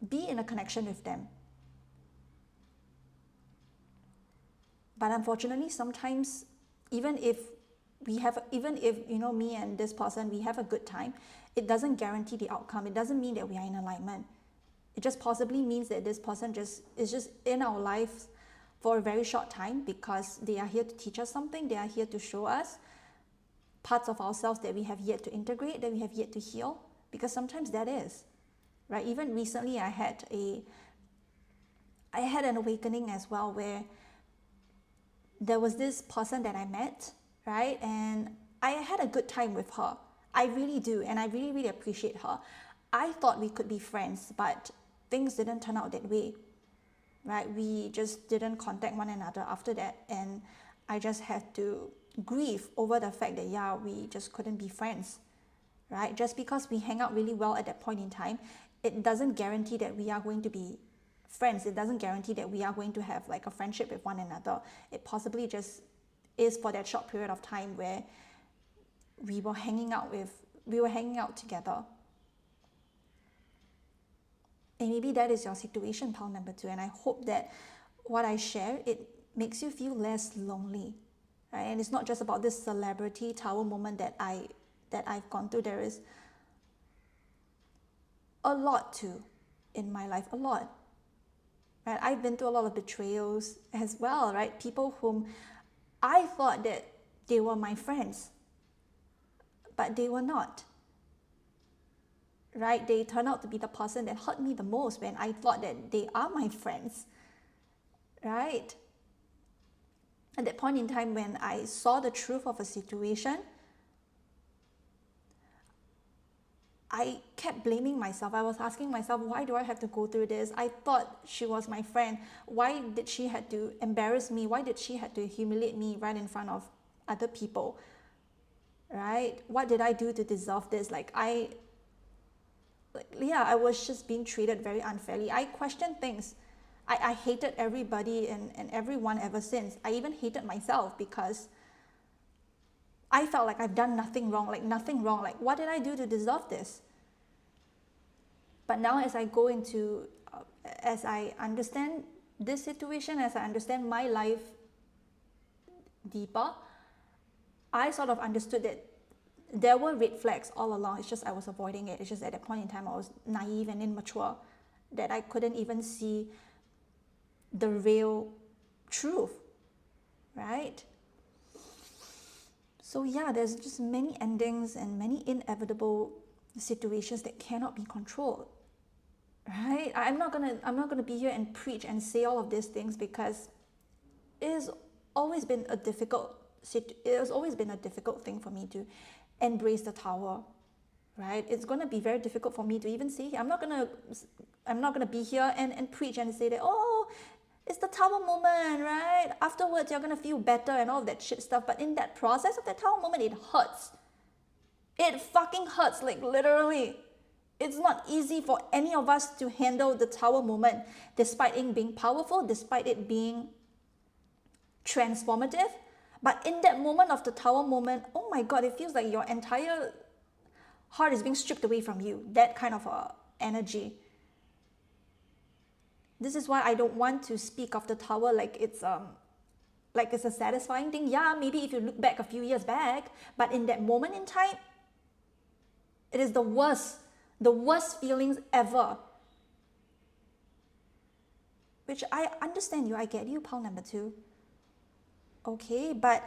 be in a connection with them. But unfortunately, sometimes even if me and this person, we have a good time, it doesn't guarantee the outcome. It doesn't mean that we are in alignment. It just possibly means that this person is just in our lives for a very short time because they are here to teach us something. They are here to show us parts of ourselves that we have yet to integrate, that we have yet to heal, because sometimes that is, right? Even recently I had an awakening as well, where there was this person that I met, right? And I had a good time with her. I really do, and I really, really appreciate her. I thought we could be friends, but things didn't turn out that way, right? We just didn't contact one another after that, and I just had to grieve over the fact that, we just couldn't be friends, right? Just because we hang out really well at that point in time, it doesn't guarantee that we are going to be friends. It doesn't guarantee that we are going to have like a friendship with one another. It possibly just is for that short period of time where we were hanging out together. And maybe that is your situation, pal number 2. And I hope that what I share, it makes you feel less lonely, right? And it's not just about this celebrity tower moment that I've gone through. There is a lot too in my life, a lot. Right? I've been through a lot of betrayals as well, right? People whom I thought that they were my friends, but they were not. Right? They turned out to be the person that hurt me the most when I thought that they are my friends. Right? At that point in time when I saw the truth of a situation, I kept blaming myself. I was asking myself, why do I have to go through this? I thought she was my friend. Why did she have to embarrass me? Why did she have to humiliate me right in front of other people? Right? What did I do to deserve this? I was just being treated very unfairly. I questioned things. I hated everybody and everyone ever since. I even hated myself because I felt like I've done nothing wrong. What did I do to deserve this? But now as I go into, as I understand this situation, as I understand my life deeper, I sort of understood that there were red flags all along. It's just I was avoiding it. It's just at that point in time I was naive and immature that I couldn't even see the real truth, right? So there's just many endings and many inevitable situations that cannot be controlled, right? I'm not gonna be here and preach and say all of these things because it has always been a difficult thing for me to embrace the tower, right? It's gonna be very difficult for me to even say, I'm not gonna be here and preach and say that, it's the tower moment, right? Afterwards, you're going to feel better and all of that shit stuff. But in that process of that tower moment, it hurts. It fucking hurts, literally. It's not easy for any of us to handle the tower moment, despite it being powerful, despite it being transformative. But in that moment of the tower moment, oh my God, it feels like your entire heart is being stripped away from you. That kind of energy. This is why I don't want to speak of the tower like it's a satisfying thing. Yeah, maybe if you look back a few years back, but in that moment in time, it is the worst feelings ever. Which I understand you, I get you, pal number 2. Okay, but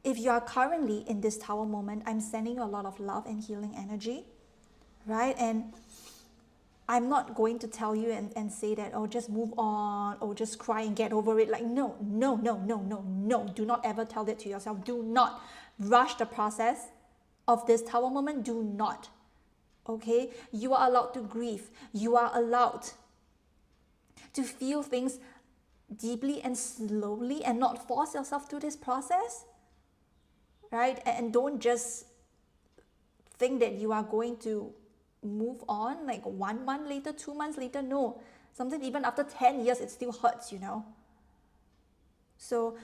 if you are currently in this tower moment, I'm sending you a lot of love and healing energy, right? And I'm not going to tell you and say that, oh, just move on, or just cry and get over it. Like, no, no, no, no, no, no. Do not ever tell that to yourself. Do not rush the process of this tower moment. Do not. Okay? You are allowed to grieve. You are allowed to feel things deeply and slowly and not force yourself through this process. Right? And don't just think that you are going to move on like 1 month later, 2 months later. No, sometimes even after 10 years it still hurts, you know. So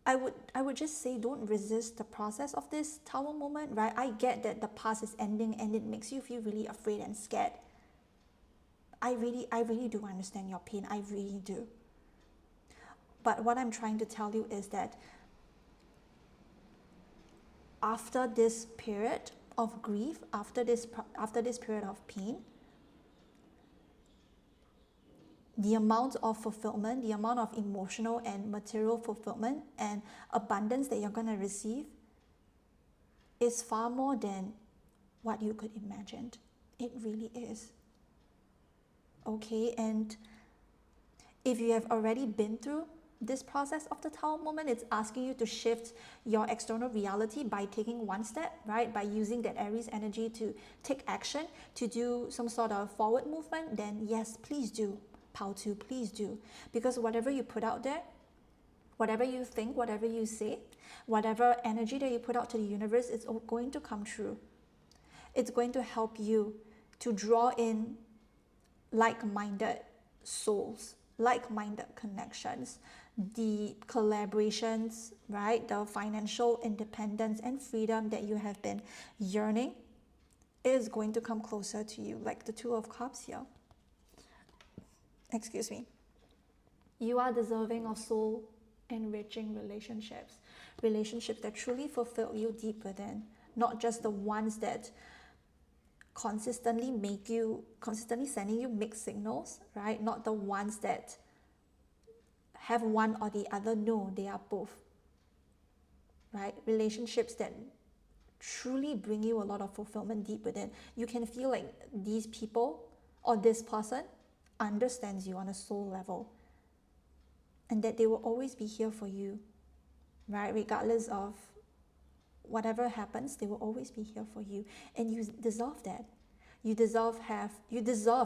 I would just say, don't resist the process of this tower moment, right? I get that the past is ending and it makes you feel really afraid and scared. I really do understand your pain. I really do. But what I'm trying to tell you is that after this period of grief, after this period of pain, the amount of fulfillment, the amount of emotional and material fulfillment and abundance that you're going to receive is far more than what you could imagine. It really is. Okay, and if you have already been through this process of the tower moment, it's asking you to shift your external reality by taking one step, right? By using that Aries energy to take action, to do some sort of forward movement, then yes, please do. Power to, please do. Because whatever you put out there, whatever you think, whatever you say, whatever energy that you put out to the universe, it's going to come true. It's going to help you to draw in like-minded souls, like-minded connections, the collaborations, right? The financial independence and freedom that you have been yearning is going to come closer to you, like the Two of Cups here. Excuse me. You are deserving of soul enriching relationships, relationships that truly fulfill you deep within, not just the ones that consistently sending you mixed signals, right? Not the ones that have one or the other. No, they are both, right? Relationships that truly bring you a lot of fulfillment deep within. You can feel like these people or this person understands you on a soul level, and that they will always be here for you, right? Regardless of whatever happens, they will always be here for you, and you deserve that. You deserve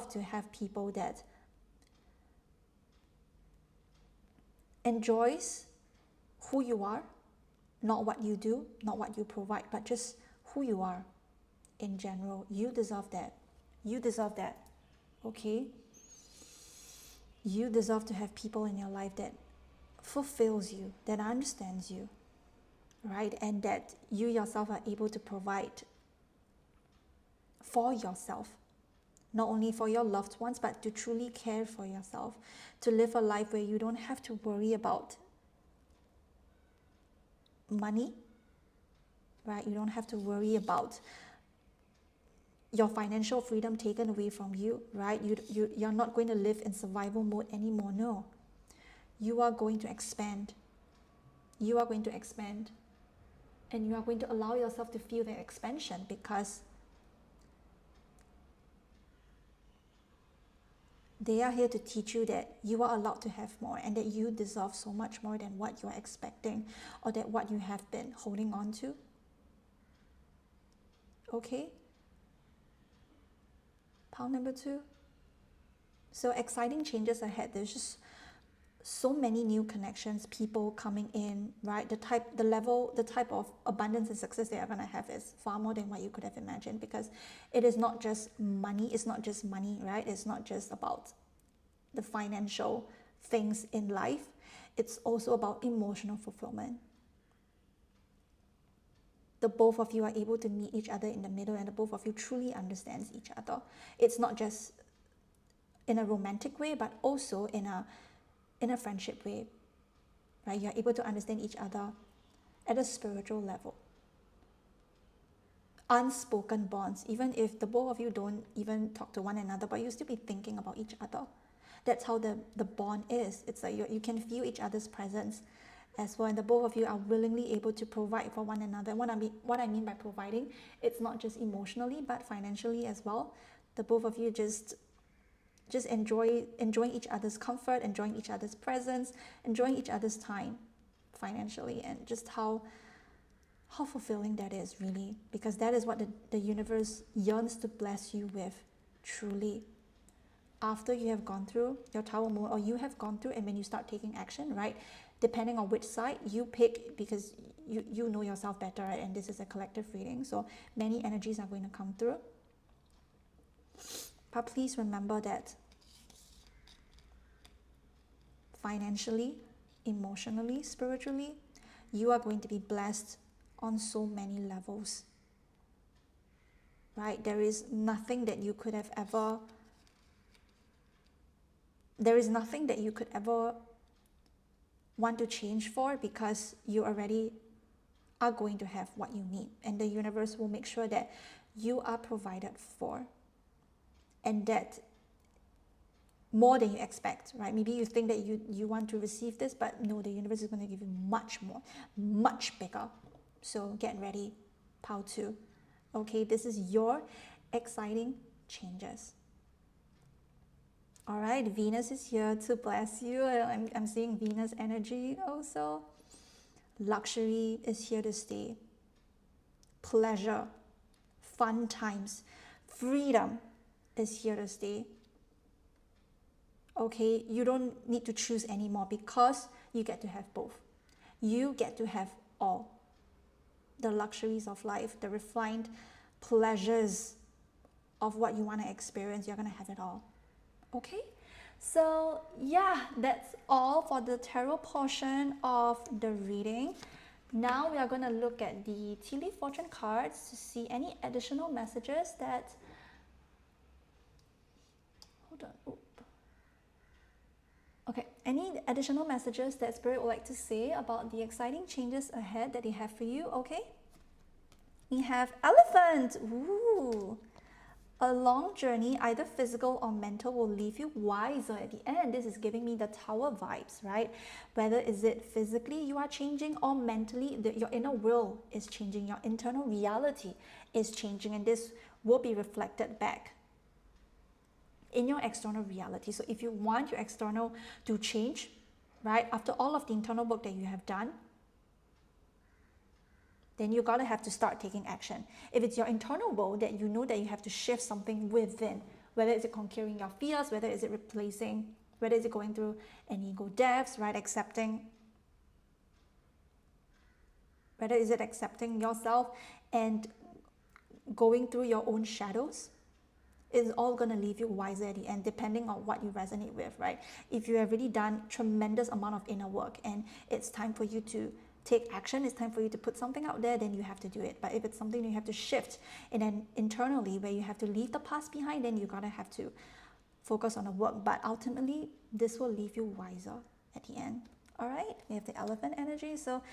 to have people that enjoys who you are, not what you do, not what you provide, but just who you are in general. You deserve that. You deserve that. Okay? You deserve to have people in your life that fulfills you, that understands you, right? And that you yourself are able to provide for yourself, not only for your loved ones, but to truly care for yourself, to live a life where you don't have to worry about money, right? You don't have to worry about your financial freedom taken away from you, right? You're not going to live in survival mode anymore. No. You are going to expand. You are going to expand. And you are going to allow yourself to feel that expansion, because they are here to teach you that you are allowed to have more, and that you deserve so much more than what you are expecting, or that what you have been holding on to. Okay? Pile number 2. So exciting changes ahead. There's just so many new connections, people coming in, right? The type of abundance and success that you're gonna have is far more than what you could have imagined, because it is not just money. It's not just money, right? It's not just about the financial things in life. It's also about emotional fulfillment. The both of you are able to meet each other in the middle, and the both of you truly understands each other. It's not just in a romantic way, but also in a friendship way, right? You're able to understand each other at a spiritual level. Unspoken bonds, even if the both of you don't even talk to one another, but you still be thinking about each other. That's how the bond is. It's like you can feel each other's presence as well, and the both of you are willingly able to provide for one another. What I mean by providing, it's not just emotionally, but financially as well. The both of you just enjoying each other's comfort, enjoying each other's presence, enjoying each other's time financially, and just how fulfilling that is, really, because that is what the universe yearns to bless you with, truly. After you have gone through your tower moment, or you have gone through, and when you start taking action, right, depending on which side you pick, because you know yourself better, right? And this is a collective reading, so many energies are going to come through. But please remember that financially, emotionally, spiritually, you are going to be blessed on so many levels, right? There is nothing that you could ever want to change for, because you already are going to have what you need, and the universe will make sure that you are provided for, and that more than you expect, right? Maybe you think that you want to receive this, but no, the universe is going to give you much more, much bigger. So get ready, Pao 2. Okay, this is your exciting changes. All right, Venus is here to bless you. I'm seeing Venus energy also. Luxury is here to stay. Pleasure, fun times, freedom is here to stay. Okay, you don't need to choose anymore, because you get to have both. You get to have all. The luxuries of life, the refined pleasures of what you want to experience, you're going to have it all. Okay, so yeah, that's all for the tarot portion of the reading. Now we are going to look at the tea leaf fortune cards to see any additional messages that, hold on, okay, any additional messages that Spirit would like to say about the exciting changes ahead that they have for you. Okay, we have Elephant. Ooh. A long journey, either physical or mental, will leave you wiser at the end. This is giving me the Tower vibes, right? Whether is it physically you are changing, or mentally, your inner will is changing, your internal reality is changing, and this will be reflected back in your external reality. So if you want your external to change, right, after all of the internal work that you have done, then you gotta have to start taking action. If it's your internal world that you know that you have to shift something within, whether it's conquering your fears, whether it's replacing, whether it's going through an ego deaths, right, whether is it accepting yourself and going through your own shadows, it's all going to leave you wiser at the end, depending on what you resonate with, right? If you have really done tremendous amount of inner work and it's time for you to take action, it's time for you to put something out there, then you have to do it. But if it's something you have to shift, and then internally where you have to leave the past behind, then you're gonna have to focus on the work. But ultimately, this will leave you wiser at the end. All right, we have the elephant energy. So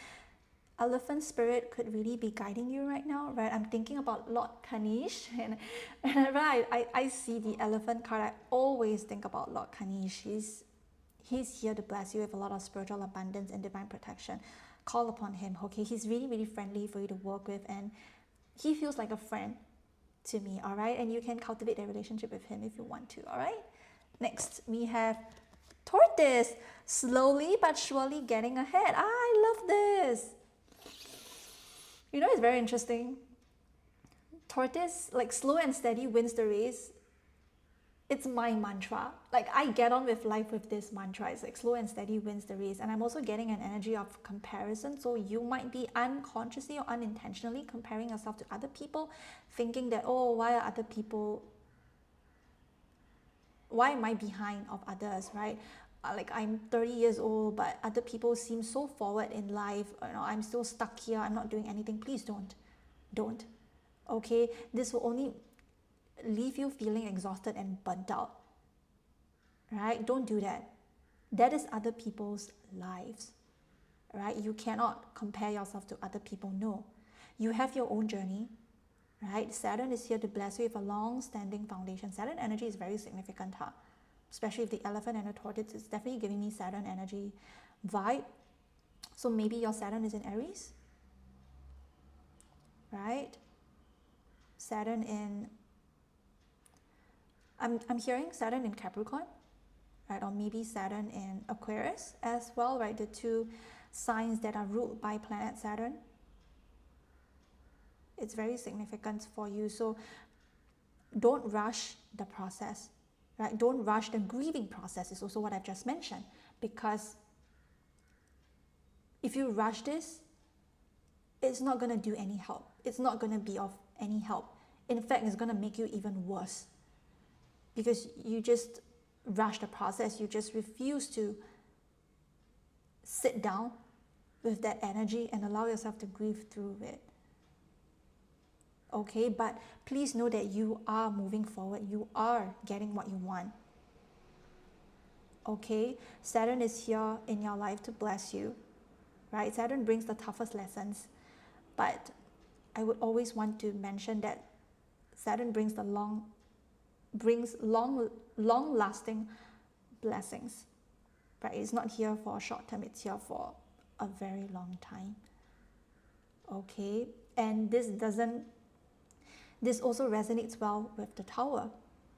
elephant spirit could really be guiding you right now, right? I'm thinking about Lord Kanish, and whenever I see the elephant card, I always think about Lord Kanish. He's here to bless you with a lot of spiritual abundance and divine protection. Call upon him, okay? He's really, really friendly for you to work with, and he feels like a friend to me, all right? And you can cultivate a relationship with him if you want to, all right? Next, we have Tortoise, slowly but surely getting ahead. I love this. You know, it's very interesting. Tortoise, like slow and steady wins the race. It's my mantra. Like, I get on with life with this mantra. It's like slow and steady wins the race. And I'm also getting an energy of comparison. So you might be unconsciously or unintentionally comparing yourself to other people, thinking that, oh, why am I behind of others, right? Like, I'm 30 years old, but other people seem so forward in life. You know, I'm still stuck here. I'm not doing anything. Please don't. Okay, this will only leave you feeling exhausted and burnt out, right? Don't do that. That is other people's lives, right? You cannot compare yourself to other people. No, you have your own journey, right? Saturn is here to bless you with a long-standing foundation. Saturn energy is very significant, huh? Especially with the elephant and the tortoise. It's definitely giving me Saturn energy vibe. So maybe your Saturn is in Aries, right? Saturn in I'm hearing Saturn in Capricorn, right? Or maybe Saturn in Aquarius as well, right? The two signs that are ruled by planet Saturn. It's very significant for you. So don't rush the process, right? Don't rush the grieving process is also what I've just mentioned, because if you rush this, it's not going to do any help. It's not going to be of any help. In fact, it's going to make you even worse, because you just rush the process. You just refuse to sit down with that energy and allow yourself to grieve through it. Okay, but please know that you are moving forward. You are getting what you want. Okay, Saturn is here in your life to bless you, right? Saturn brings the toughest lessons, but I would always want to mention that Saturn brings long-lasting blessings, right? It's not here for a short term, it's here for a very long time. Okay, and this also resonates well with the Tower,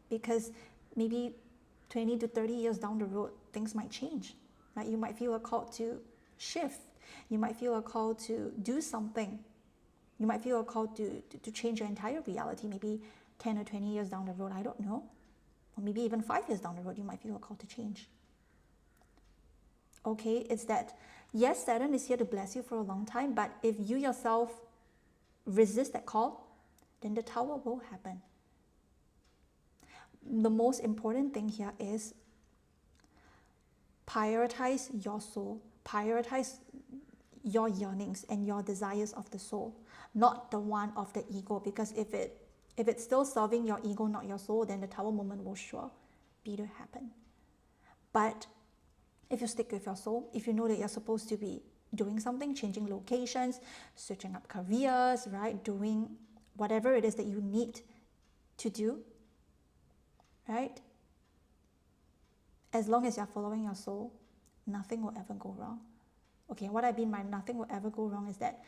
because maybe 20 to 30 years down the road, things might change, right? You might feel a call to shift. You might feel a call to do something. You might feel a call to change your entire reality, maybe 10 or 20 years down the road, I don't know. Or maybe even 5 years down the road, you might feel a call to change. Okay, it's that, yes, Saturn is here to bless you for a long time, but if you yourself resist that call, then the Tower will happen. The most important thing here is prioritize your soul, prioritize your yearnings and your desires of the soul, not the one of the ego, because if it's still serving your ego, not your soul, then the Tower moment will sure be to happen. But if you stick with your soul, if you know that you're supposed to be doing something, changing locations, switching up careers, right, doing whatever it is that you need to do, right? As long as you're following your soul, nothing will ever go wrong. Okay, what I mean by nothing will ever go wrong is that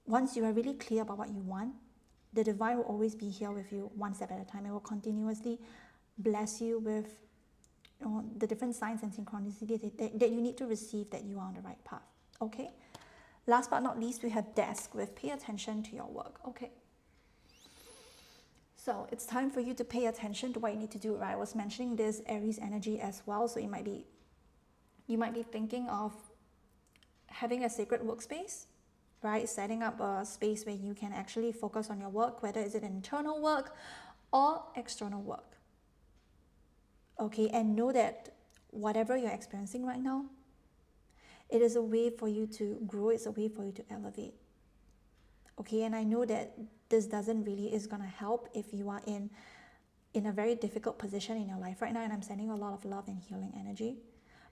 once you are really clear about what you want, the divine will always be here with you one step at a time. It will continuously bless you with the different signs and synchronicities that you need to receive, that you are on the right path. Okay? Last but not least, we have desk with pay attention to your work. Okay. So it's time for you to pay attention to what you need to do, right? I was mentioning this Aries energy as well. So you might be thinking of having a sacred workspace, right? Setting up a space where you can actually focus on your work, whether it's an internal work or external work. Okay, and know that whatever you're experiencing right now, it is a way for you to grow, it's a way for you to elevate. Okay, and I know that this doesn't really is going to help if you are in a very difficult position in your life right now, and I'm sending a lot of love and healing energy.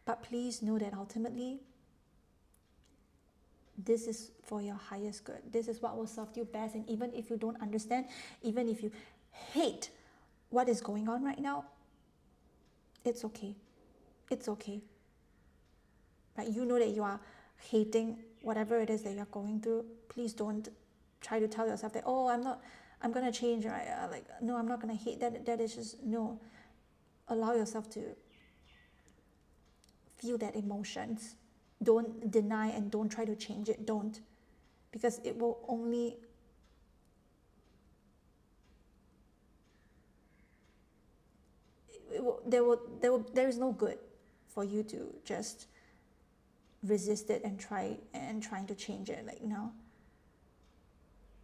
But please know that ultimately, this is for your highest good. This is what will serve you best. And even if you don't understand, even if you hate what is going on right now, it's okay. It's okay. Right? You know that you are hating whatever it is that you're going through. Please don't try to tell yourself that, oh, I'm going to change. Right? No, I'm not going to hate that. That is just, no. Allow yourself to feel that emotions. Don't deny and don't try to change it. Don't. Because it will only there is no good for you to just resist it and trying to change it, like, no.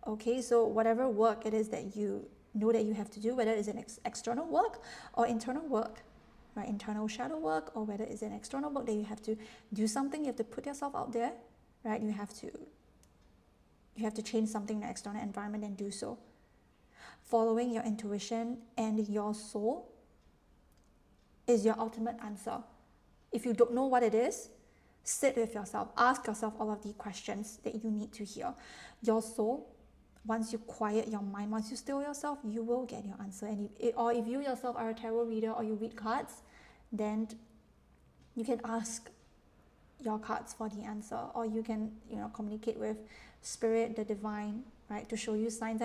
Okay, so whatever work it is that you know that you have to do, whether it's an external work or internal work, right, internal shadow work, or whether it's an external work that you have to do something, you have to put yourself out there, right, you have to change something in the external environment and do so. Following your intuition and your soul is your ultimate answer. If you don't know what it is, sit with yourself, ask yourself all of the questions that you need to hear. Your soul, once you quiet your mind, once you still yourself, you will get your answer. And if you yourself are a tarot reader or you read cards, then you can ask your cards for the answer, or you can communicate with spirit, the divine, right? To show you signs.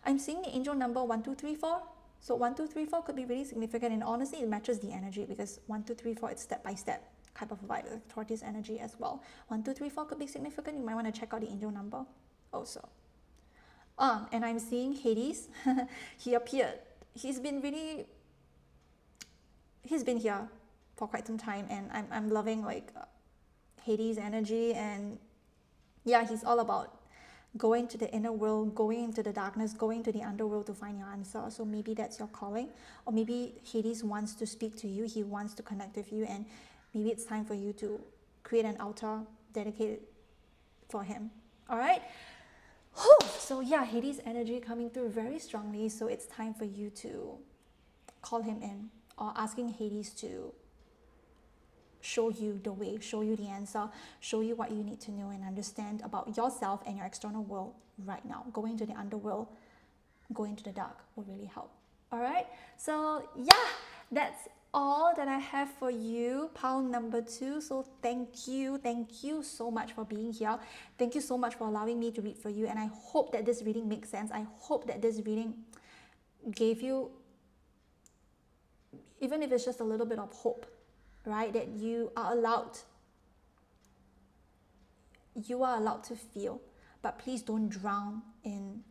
I'm seeing the angel number 1234. So 1234 could be really significant, and honestly, it matches the energy because 1234, it's step by step type of vibe, like tortoise energy as well. 1234 could be significant. You might want to check out the angel number also. And I'm seeing Hades. He appeared. He's been here for quite some time, and I'm loving like Hades energy. And yeah, he's all about going to the inner world, going into the darkness, going to the underworld to find your answer. So maybe that's your calling, or maybe Hades wants to speak to you. He wants to connect with you, and maybe it's time for you to create an altar dedicated for him. All right. So yeah, Hades energy coming through very strongly. So it's time for you to call him in, or asking Hades to show you the way, show you the answer, show you what you need to know and understand about yourself and your external world right now. Going to the underworld, going to the dark will really help. All right. So yeah, that's all that I have for you, pile number 2. So thank you so much for being here. Thank you so much for allowing me to read for you, and I hope that this reading makes sense. I hope that this reading gave you, even if it's just a little bit of hope, right? That you are allowed to feel, but please don't drown in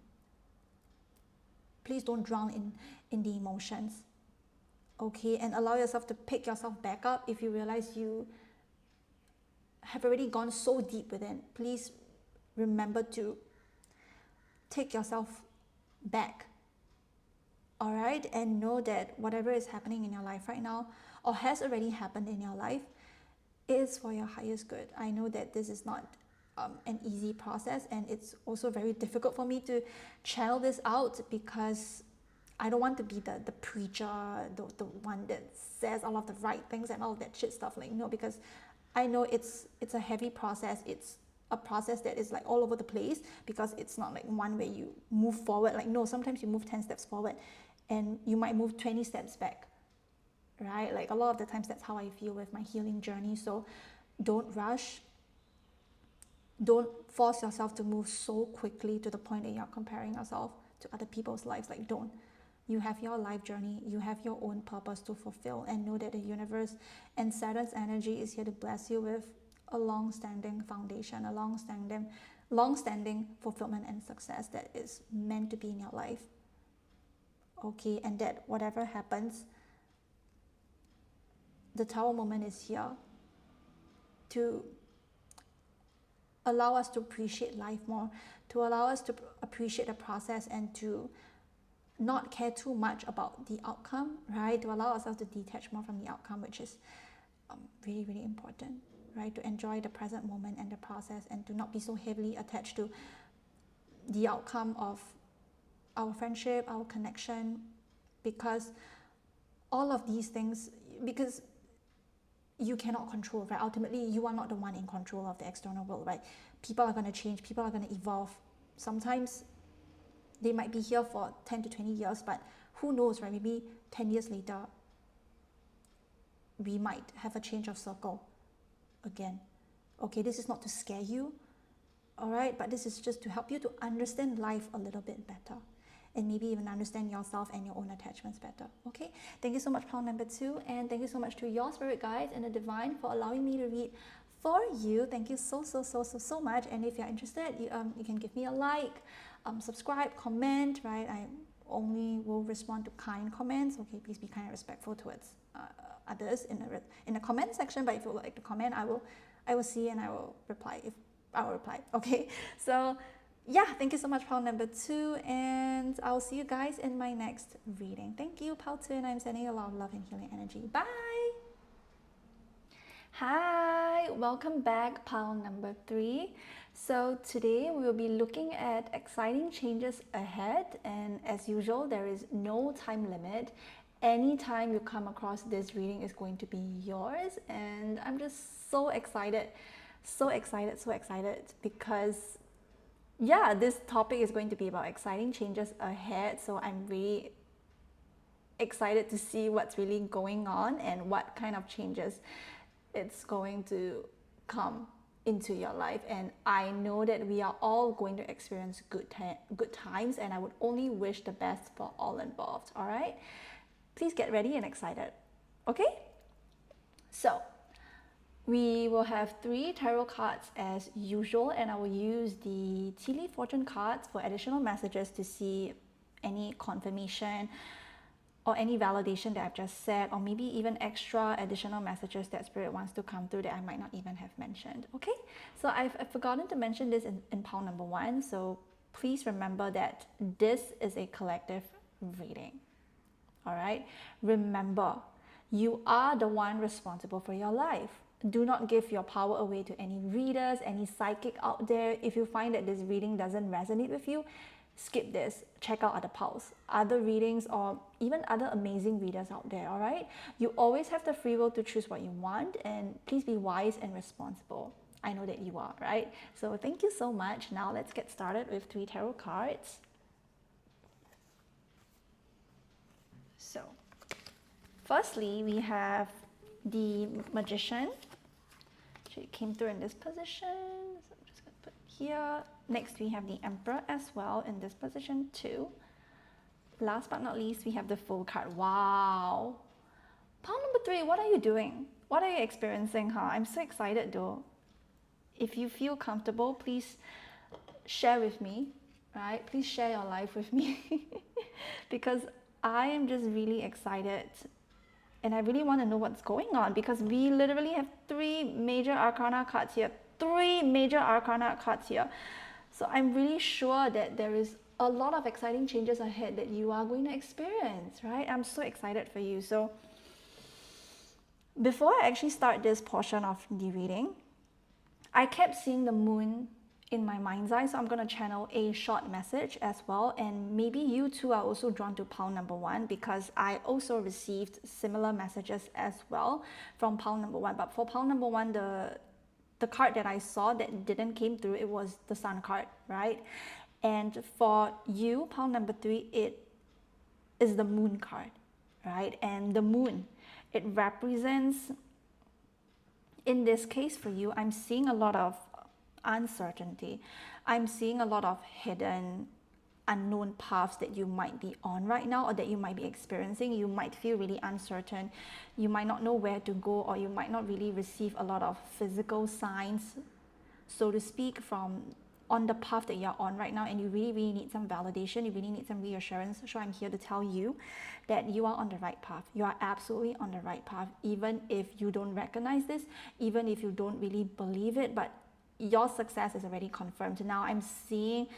the emotions. Okay, and allow yourself to pick yourself back up if you realize you have already gone so deep within. Please remember to take yourself back. All right, and know that whatever is happening in your life right now, or has already happened in your life, is for your highest good. I know that this is not an easy process, and it's also very difficult for me to channel this out because I don't want to be the preacher, the one that says all of the right things and all that shit stuff. Like, no, because I know it's a heavy process. It's a process that is like all over the place, because it's not like one where you move forward. Like, no, sometimes you move 10 steps forward and you might move 20 steps back, right? Like, a lot of the times that's how I feel with my healing journey. So don't rush. Don't force yourself to move so quickly to the point that you're comparing yourself to other people's lives. Like, don't. You have your life journey, you have your own purpose to fulfill, and know that the universe and Saturn's energy is here to bless you with a long-standing foundation, a long-standing fulfillment and success that is meant to be in your life. Okay, and that whatever happens, the Tower moment is here to allow us to appreciate life more, to allow us to appreciate the process, and to not care too much about the outcome, right? To allow ourselves to detach more from the outcome, which is really, really important, right? To enjoy the present moment and the process, and to not be so heavily attached to the outcome of our friendship, our connection, because all of these things, because you cannot control, right? Ultimately, you are not the one in control of the external world, right? People are going to change, people are going to evolve. Sometimes they might be here for 10 to 20 years, but who knows, right? Maybe 10 years later, we might have a change of circle again. Okay, this is not to scare you, all right? But this is just to help you to understand life a little bit better, and maybe even understand yourself and your own attachments better. Okay, thank you so much, pile number 2, and thank you so much to your spirit guides and the divine for allowing me to read for you. Thank you so much. And if you're interested, you can give me a like, subscribe, comment, right? I only will respond to kind comments. Okay, please be kind and respectful towards others in the comment section. But if you would like to comment, I will see and I will reply. Okay, so yeah, thank you so much, pile number 2, and I'll see you guys in my next reading. Thank you, pile 2, and I'm sending you a lot of love and healing energy. Bye. Hi, welcome back, pile number 3. So today we will be looking at exciting changes ahead, and as usual, there is no time limit. Anytime you come across this reading is going to be yours, and I'm just so excited because yeah, this topic is going to be about exciting changes ahead. So I'm really excited to see what's really going on and what kind of changes it's going to come into your life, and I know that we are all going to experience good times, and I would only wish the best for all involved. All right, please get ready and excited. Okay, so we will have 3 tarot cards as usual, and I will use the tea leaf fortune cards for additional messages to see any confirmation or any validation that I've just said, or maybe even extra additional messages that Spirit wants to come through that I might not even have mentioned. Okay, so I've forgotten to mention this in pile number 1, so please remember that this is a collective reading. All right, remember, you are the one responsible for your life. Do not give your power away to any readers, any psychic out there. If you find that this reading doesn't resonate with you, skip this, check out other piles, other readings, or even other amazing readers out there. All right, you always have the free will to choose what you want, and please be wise and responsible. I know that you are, right? So thank you so much. Now let's get started with 3 tarot cards. So firstly, we have the Magician. So it came through in this position, so I'm just going to put it here. Next, we have the Emperor as well in this position too. Last but not least, we have the Fool card. Wow. Pile number 3, what are you doing? What are you experiencing, huh? I'm so excited though. If you feel comfortable, please share with me, right? Please share your life with me because I am just really excited. And I really want to know what's going on, because we literally have 3 major arcana cards here. 3 major arcana cards here. So I'm really sure that there is a lot of exciting changes ahead that you are going to experience, right? I'm so excited for you. So before I actually start this portion of the reading, I kept seeing the moon in my mind's eye, so I'm going to channel a short message as well, and maybe you too are also drawn to pile number 1, because I also received similar messages as well from pile number 1. But for pile number 1, the card that I saw that didn't came through, it was the Sun card, right? And for you, pile number 3, it is the Moon card, right? And the Moon, it represents, in this case for you, I'm seeing a lot of uncertainty. I'm seeing a lot of hidden, unknown paths that you might be on right now, or that you might be experiencing. You might feel really uncertain. You might not know where to go, or you might not really receive a lot of physical signs, so to speak, from on the path that you're on right now, and you really, really need some validation. You really need some reassurance. So I'm here to tell you that you are on the right path. You are absolutely on the right path, even if you don't recognize this, even if you don't really believe it, but your success is already confirmed. Now I'm seeing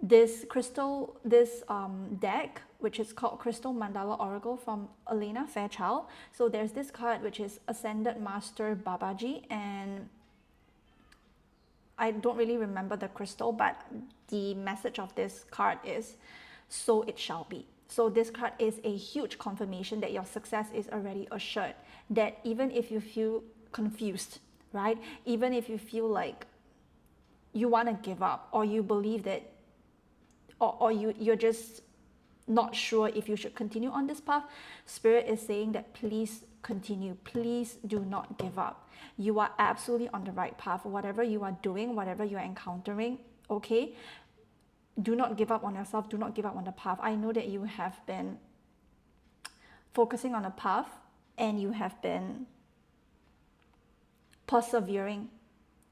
this crystal, this deck, which is called Crystal Mandala Oracle from Elena Fairchild. So there's this card, which is Ascended Master Babaji, and I don't really remember the crystal, but the message of this card is, so it shall be. So this card is a huge confirmation that your success is already assured, that even if you feel confused, right? Even if you feel like you want to give up, or you believe that, or you're just not sure if you should continue on this path, Spirit is saying that please continue. Please do not give up. You are absolutely on the right path. Whatever you are doing, whatever you are encountering, okay? Do not give up on yourself. Do not give up on the path. I know that you have been focusing on a path, and you have been persevering.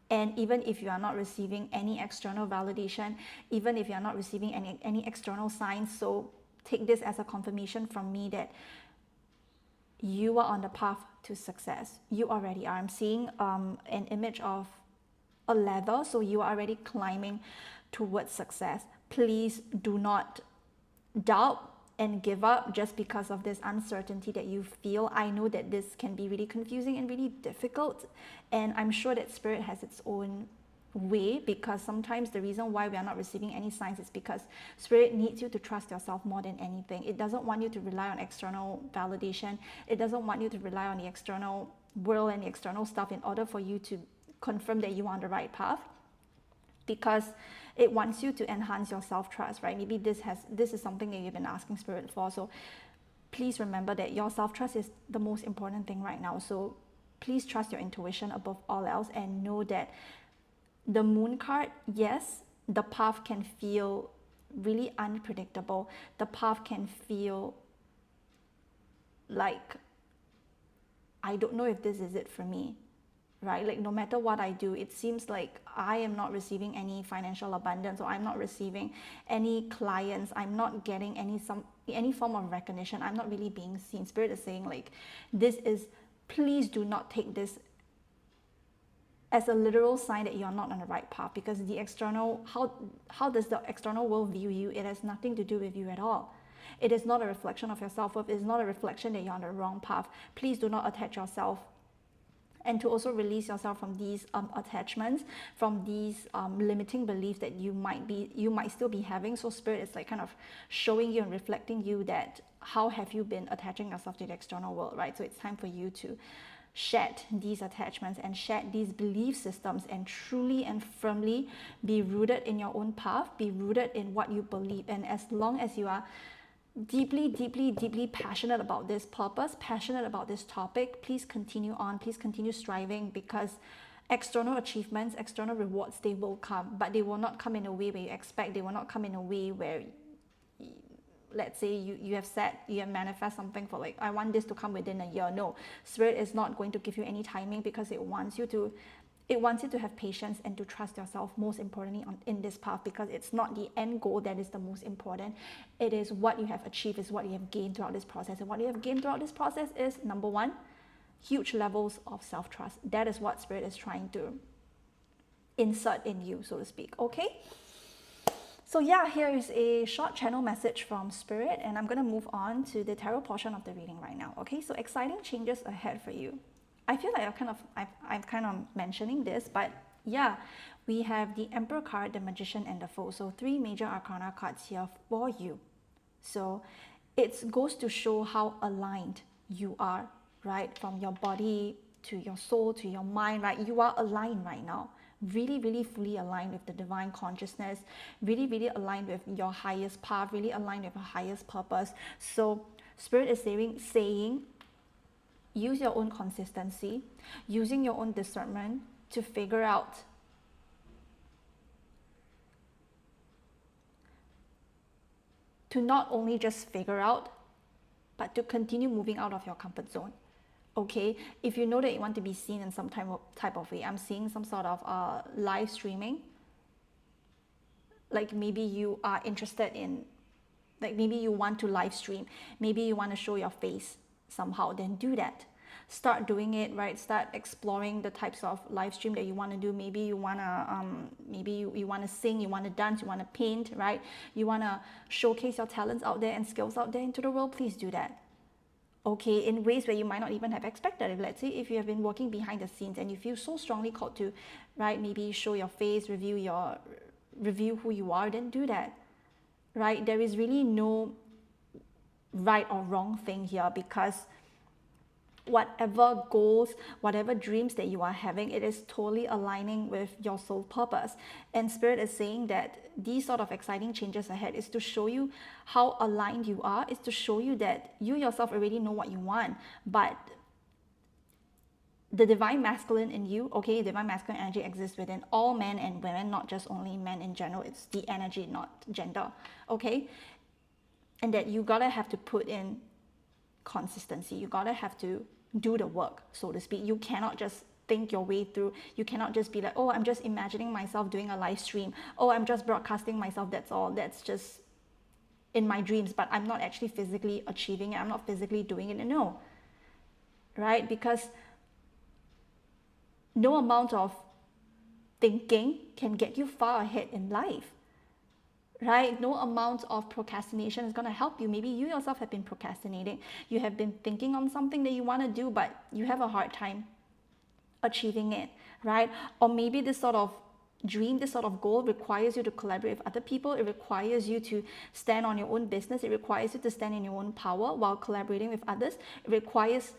And even if you are not receiving any external validation, even if you are not receiving any external signs, so take this as a confirmation from me that you are on the path to success. You already are. I'm seeing an image of a ladder, so you are already climbing towards success. Please do not doubt and give up just because of this uncertainty that you feel. I know that this can be really confusing and really difficult, and I'm sure that Spirit has its own way, because sometimes the reason why we are not receiving any signs is because Spirit needs you to trust yourself more than anything. It doesn't want you to rely on external validation. It doesn't want you to rely on the external world and the external stuff in order for you to confirm that you are on the right path, because it wants you to enhance your self-trust, right? Maybe this is something that you've been asking Spirit for. So please remember that your self-trust is the most important thing right now. So please trust your intuition above all else and know that the moon card, yes, the path can feel really unpredictable. The path can feel like, I don't know if this is it for me, right? Like no matter what I do, it seems like I am not receiving any financial abundance, or I'm not receiving any clients, I'm not getting any form of recognition, I'm not really being seen. Spirit is saying like, this is, please do not take this as a literal sign that you're not on the right path, because the external, how does the external world view you? It has nothing to do with you at all. It is not a reflection of your self-worth. It is not a reflection that you're on the wrong path. Please do not attach yourself, and to also release yourself from these attachments, from these limiting beliefs that you might still be having. So Spirit is like kind of showing you and reflecting you that how have you been attaching yourself to the external world, right? So it's time for you to shed these attachments and shed these belief systems and truly and firmly be rooted in your own path, be rooted in what you believe. And as long as you are deeply passionate about this purpose, passionate about this topic, please continue on, please continue striving, because external achievements, external rewards, they will come, but they will not come in a way where you expect. They will not come in a way where, let's say you have manifest something for like, I want this to come within a year. No, Spirit is not going to give you any timing, because it wants you to have patience and to trust yourself, most importantly in this path, because it's not the end goal that is the most important. It is what you have achieved, is what you have gained throughout this process. And what you have gained throughout this process is, number one, huge levels of self-trust. That is what Spirit is trying to insert in you, so to speak. Okay? So yeah, here is a short channel message from Spirit, and I'm going to move on to the tarot portion of the reading right now. Okay, so exciting changes ahead for you. I feel like I'm kind of mentioning this, but yeah, we have the Emperor card, the Magician, and the Fool. So 3 major arcana cards here for you. So it goes to show how aligned you are, right? From your body to your soul to your mind, right? You are aligned right now. Really fully aligned with the divine consciousness, really aligned with your highest path, really aligned with your highest purpose. So Spirit is saying use your own consistency, using your own discernment to figure out to not only just figure out, but to continue moving out of your comfort zone. Okay, if you know that you want to be seen in some type of way, I'm seeing some sort of live streaming. Like maybe you are interested in, like maybe you want to live stream, maybe you want to show your face somehow, then do that. Start doing it, right? Start exploring the types of live stream that you want to do. Maybe you want to, you want to sing, you want to dance, you want to paint, right? You want to showcase your talents out there and skills out there into the world. Please do that. Okay, in ways where you might not even have expected. If let's say if you have been working behind the scenes and you feel so strongly called to, right, maybe show your face, review who you are, then do that, right? There is really no right or wrong thing here, because whatever goals, whatever dreams that you are having, it is totally aligning with your soul purpose. And Spirit is saying that these sort of exciting changes ahead is to show you how aligned you are, is to show you that you yourself already know what you want, but the divine masculine in you, okay, divine masculine energy exists within all men and women, not just only men in general. It's the energy, not gender, okay? And that you gotta have to put in consistency. You gotta have to do the work, so to speak. You cannot just think your way through. You cannot just be like, oh, I'm just imagining myself doing a live stream. Oh, I'm just broadcasting myself. That's all. That's just in my dreams, but I'm not actually physically achieving it. I'm not physically doing it. No, right? Because no amount of thinking can get you far ahead in life. Right? No amount of procrastination is going to help you. Maybe you yourself have been procrastinating. You have been thinking on something that you want to do, but you have a hard time achieving it, right? Or maybe this sort of dream, this sort of goal requires you to collaborate with other people. It requires you to stand on your own business. It requires you to stand in your own power while collaborating with others. It requires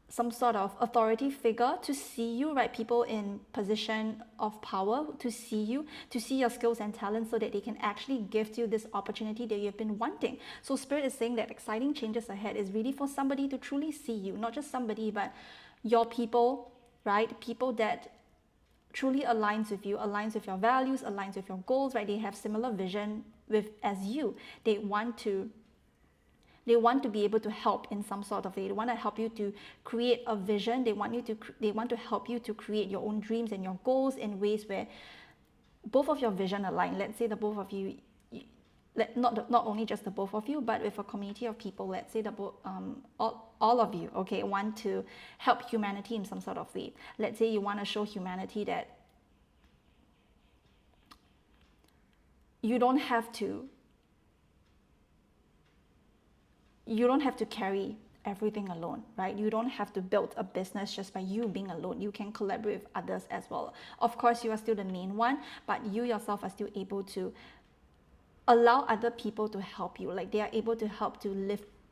some sort of authority figure to see you, right? People in position of power to see you, to see your skills and talents, so that they can actually give you this opportunity that you've been wanting. So Spirit is saying that exciting changes ahead is really for somebody to truly see you, not just somebody, but your people, right? People that truly aligns with you, aligns with your values, aligns with your goals, right? They have similar vision with as you. They want to be able to help in some sort of way. They want to help you to create a vision. They want to help you to create your own dreams and your goals in ways where both of your vision align. Let's say the both of you, not only just the both of you, but with a community of people. Let's say all of you, okay, want to help humanity in some sort of way. Let's say you want to show humanity that you don't have to carry everything alone, right? You don't have to build a business just by you being alone. You can collaborate with others as well. Of course, you are still the main one, but you yourself are still able to allow other people to help you. Like they are able to help to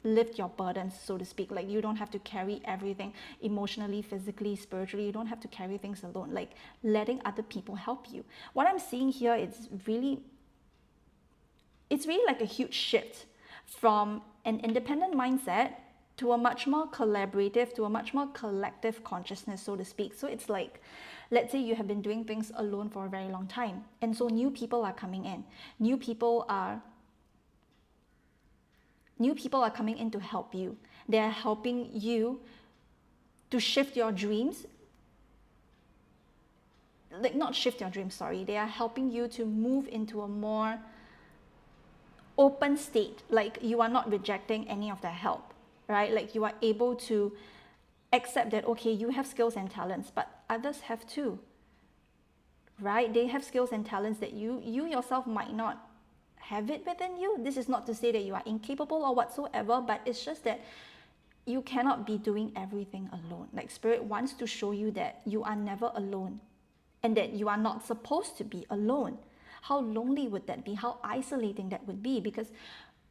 lift your burdens, so to speak. Like you don't have to carry everything emotionally, physically, spiritually. You don't have to carry things alone. Like letting other people help you. What I'm seeing here, it's really like a huge shift from an independent mindset to a much more collaborative, to a much more collective consciousness, so to speak. So it's like, let's say you have been doing things alone for a very long time, and so new people are coming in. New people are coming in to help you. They are helping you to shift your dreams. Like not shift your dreams, sorry. They are helping you to move into a more open state. Like you are not rejecting any of their help, right? Like you are able to accept that, okay, you have skills and talents, but others have too, right? They have skills and talents that you yourself might not have it within you. This is not to say that you are incapable or whatsoever, but it's just that you cannot be doing everything alone. Like Spirit wants to show you that you are never alone and that you are not supposed to be alone. How lonely would that be? How isolating that would be? Because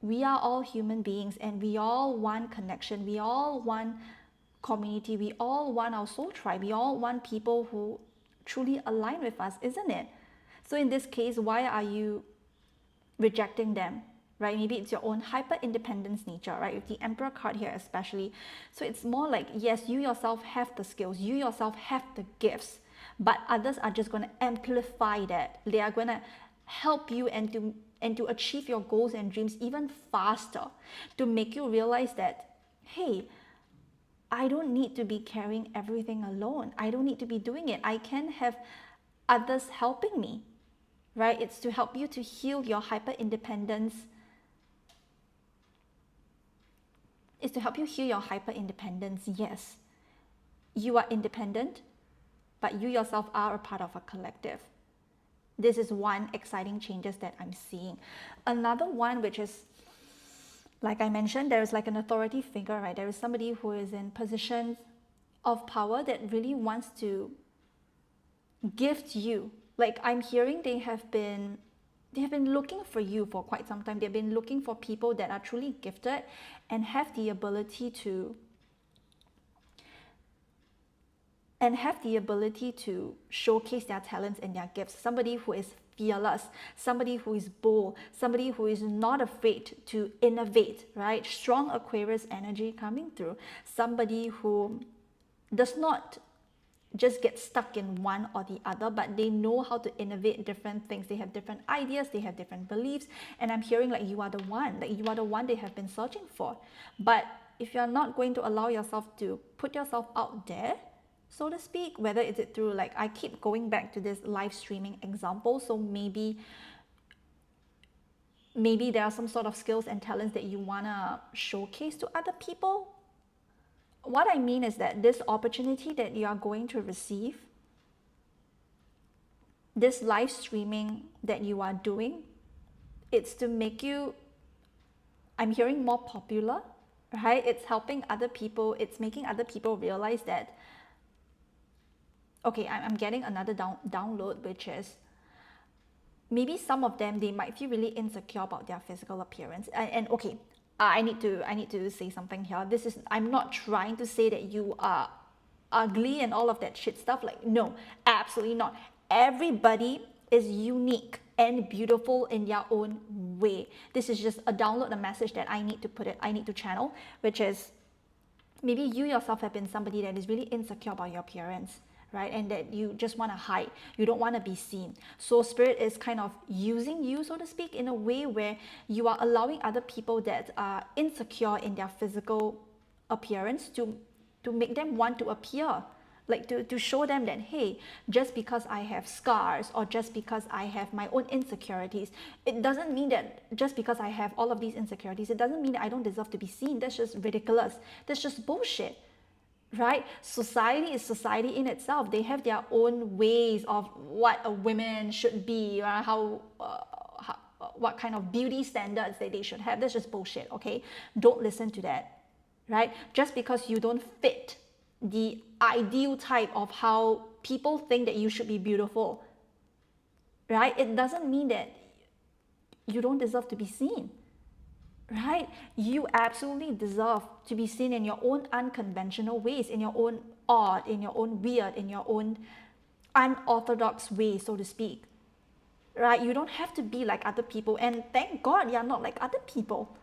we are all human beings and we all want connection. We all want community. We all want our soul tribe. We all want people who truly align with us, isn't it? So in this case, why are you rejecting them, right? Maybe it's your own hyper-independence nature, right? With the Emperor card here especially. So it's more like, yes, you yourself have the skills. You yourself have the gifts. But others are just going to amplify that. They are going to help you and to achieve your goals and dreams even faster, to make you realize that, hey, I don't need to be carrying everything alone. I don't need to be doing it. I can have others helping me, right? It's to help you to heal your hyper-independence. It's to help you heal your hyper-independence. Yes, you are independent, but you yourself are a part of a collective. This is one exciting changes that I'm seeing. Another one, which is, like I mentioned, there is like an authority figure, right? There is somebody who is in positions of power that really wants to gift you. Like I'm hearing they have been looking for you for quite some time. They've been looking for people that are truly gifted and have the ability to showcase their talents and their gifts. Somebody who is fearless, somebody who is bold, somebody who is not afraid to innovate, right? Strong Aquarius energy coming through. Somebody who does not just get stuck in one or the other, but they know how to innovate different things. They have different ideas, they have different beliefs, and I'm hearing like you are the one they have been searching for. But if you're not going to allow yourself to put yourself out there, so to speak, whether it's through, like I keep going back to this live streaming example, so maybe there are some sort of skills and talents that you want to showcase to other people. What I mean is that this opportunity that you are going to receive, this live streaming that you are doing, it's to make you, I'm hearing, more popular, right? It's helping other people. It's making other people realize that, okay, I'm getting another download, which is maybe some of them, they might feel really insecure about their physical appearance. And okay, I need to say something here. I'm not trying to say that you are ugly and all of that shit stuff. Like, no, absolutely not. Everybody is unique and beautiful in their own way. This is just a message that I need to channel, which is, maybe you yourself have been somebody that is really insecure about your appearance, right? And that you just want to hide. You don't want to be seen. So Spirit is kind of using you, so to speak, in a way where you are allowing other people that are insecure in their physical appearance to make them want to appear. Like to show them that, hey, just because I have scars or just because I have my own insecurities, it doesn't mean that just because I have all of these insecurities, it doesn't mean that I don't deserve to be seen. That's just ridiculous. That's just bullshit. Right? Society is society in itself. They have their own ways of what a woman should be, what kind of beauty standards that they should have. That's just bullshit, okay? Don't listen to that, right? Just because you don't fit the ideal type of how people think that you should be beautiful, right? It doesn't mean that you don't deserve to be seen. Right? You absolutely deserve to be seen in your own unconventional ways, in your own odd, in your own weird, in your own unorthodox way, so to speak. Right? You don't have to be like other people, and thank God you're not like other people.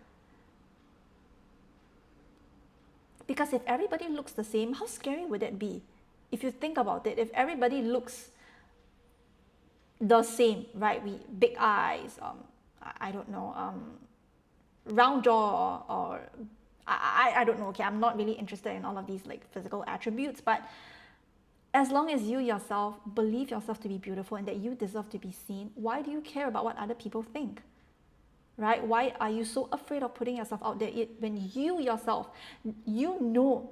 Because if everybody looks the same, how scary would it be? If you think about it, if everybody looks the same, right? Big eyes, I don't know, round jaw, or I don't know, okay, I'm not really interested in all of these like physical attributes, but as long as you yourself believe yourself to be beautiful and that you deserve to be seen, why do you care about what other people think? Right? Why are you so afraid of putting yourself out there when you yourself, you know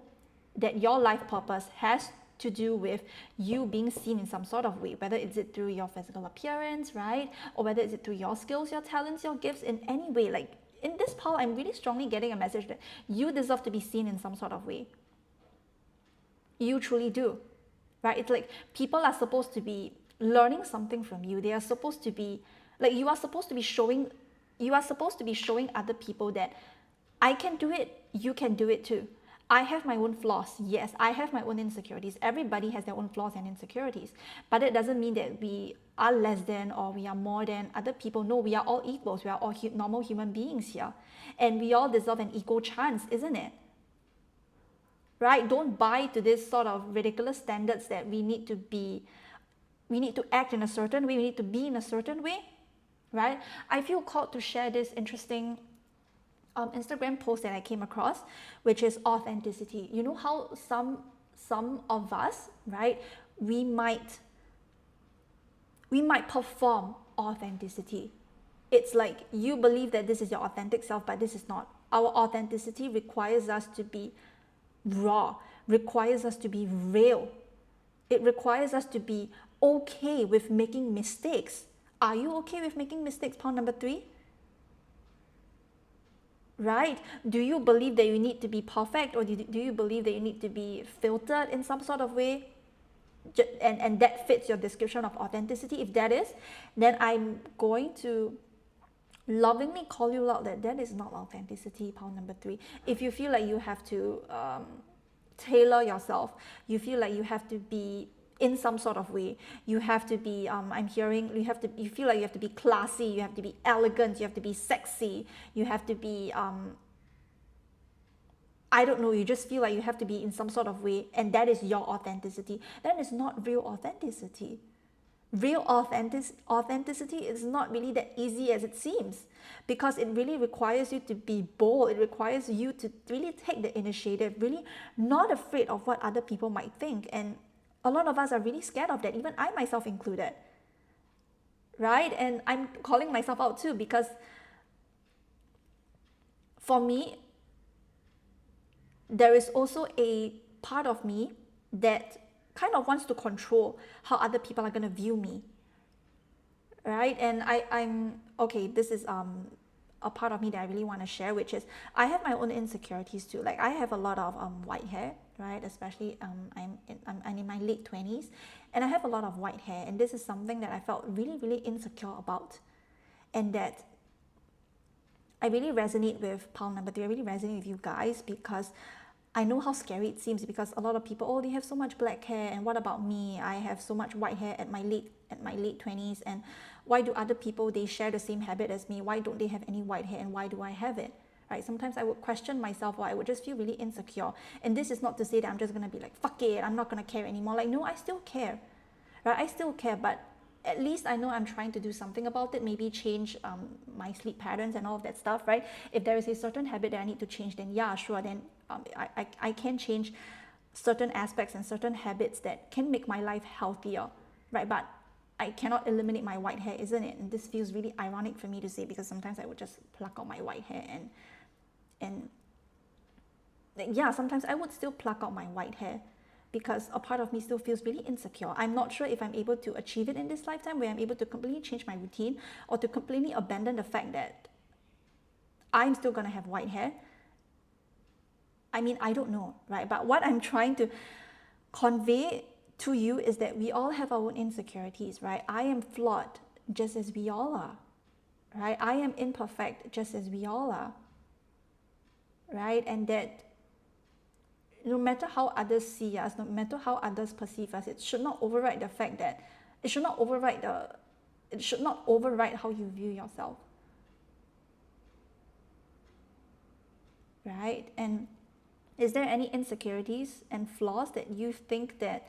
that your life purpose has to do with you being seen in some sort of way, whether it's it through your physical appearance, right? Or whether it's it through your skills, your talents, your gifts, in any way. Like in this poll, I'm really strongly getting a message that you deserve to be seen in some sort of way. You truly do, right? It's like people are supposed to be learning something from you. They are supposed to be, like you are supposed to be showing other people that I can do it, you can do it too. I have my own flaws. Yes, I have my own insecurities. Everybody has their own flaws and insecurities. But it doesn't mean that we are less than or we are more than other people. No, we are all equals. We are all normal human beings here. And we all deserve an equal chance, isn't it? Right? Don't buy to this sort of ridiculous standards that we need to act in a certain way, we need to be in a certain way, right? I feel called to share this interesting Instagram post that I came across, which is authenticity. You know how some of us, right, we might perform authenticity. It's like you believe that this is your authentic self, but this is not. Our authenticity requires us to be raw, requires us to be real. It requires us to be okay with making mistakes. Are you okay with making mistakes? Point number 3. Right? Do you believe that you need to be perfect, or do you believe that you need to be filtered in some sort of way? And that fits your description of authenticity. If that is, then I'm going to lovingly call you out that is not authenticity. Point number 3. If you feel like you have to tailor yourself, you feel like you have to be in some sort of way, you have to be you feel like you have to be classy, you have to be elegant, you have to be sexy, you have to be I don't know, you just feel like you have to be in some sort of way, and that is your authenticity. That is not real authenticity. Real authenticity is not really that easy as it seems, because it really requires you to be bold. It requires you to really take the initiative, really not afraid of what other people might think. And a lot of us are really scared of that, even I myself included, right? And I'm calling myself out too, because for me, there is also a part of me that kind of wants to control how other people are going to view me, right? And I'm okay, this is a part of me that I really want to share, which is I have my own insecurities too. Like I have a lot of white hair, right? Especially I'm in my late 20s, and I have a lot of white hair, and this is something that I felt really, really insecure about, and that I really resonate with pile number 3. I really resonate with you guys, because I know how scary it seems, because a lot of people, oh, they have so much black hair, and what about me? I have so much white hair at my late 20s, and why do other people, they share the same habit as me? Why don't they have any white hair, and why do I have it? right? Sometimes I would question myself, or I would just feel really insecure. And this is not to say that I'm just going to be like, fuck it, I'm not going to care anymore. Like, no, I still care, right? I still care, but at least I know I'm trying to do something about it, maybe change my sleep patterns and all of that stuff, right? If there is a certain habit that I need to change, then yeah, sure, then I can change certain aspects and certain habits that can make my life healthier, right? But I cannot eliminate my white hair, isn't it? And this feels really ironic for me to say, because sometimes I would just pluck out my white hair and yeah, sometimes I would still pluck out my white hair because a part of me still feels really insecure. I'm not sure if I'm able to achieve it in this lifetime, where I'm able to completely change my routine or to completely abandon the fact that I'm still going to have white hair. I mean, I don't know, right? But what I'm trying to convey to you is that we all have our own insecurities, right? I am flawed just as we all are, right? I am imperfect just as we all are, right? And that no matter how others see us, no matter how others perceive us, it should not override the fact that it should not override how you view yourself, right? And is there any insecurities and flaws that you think that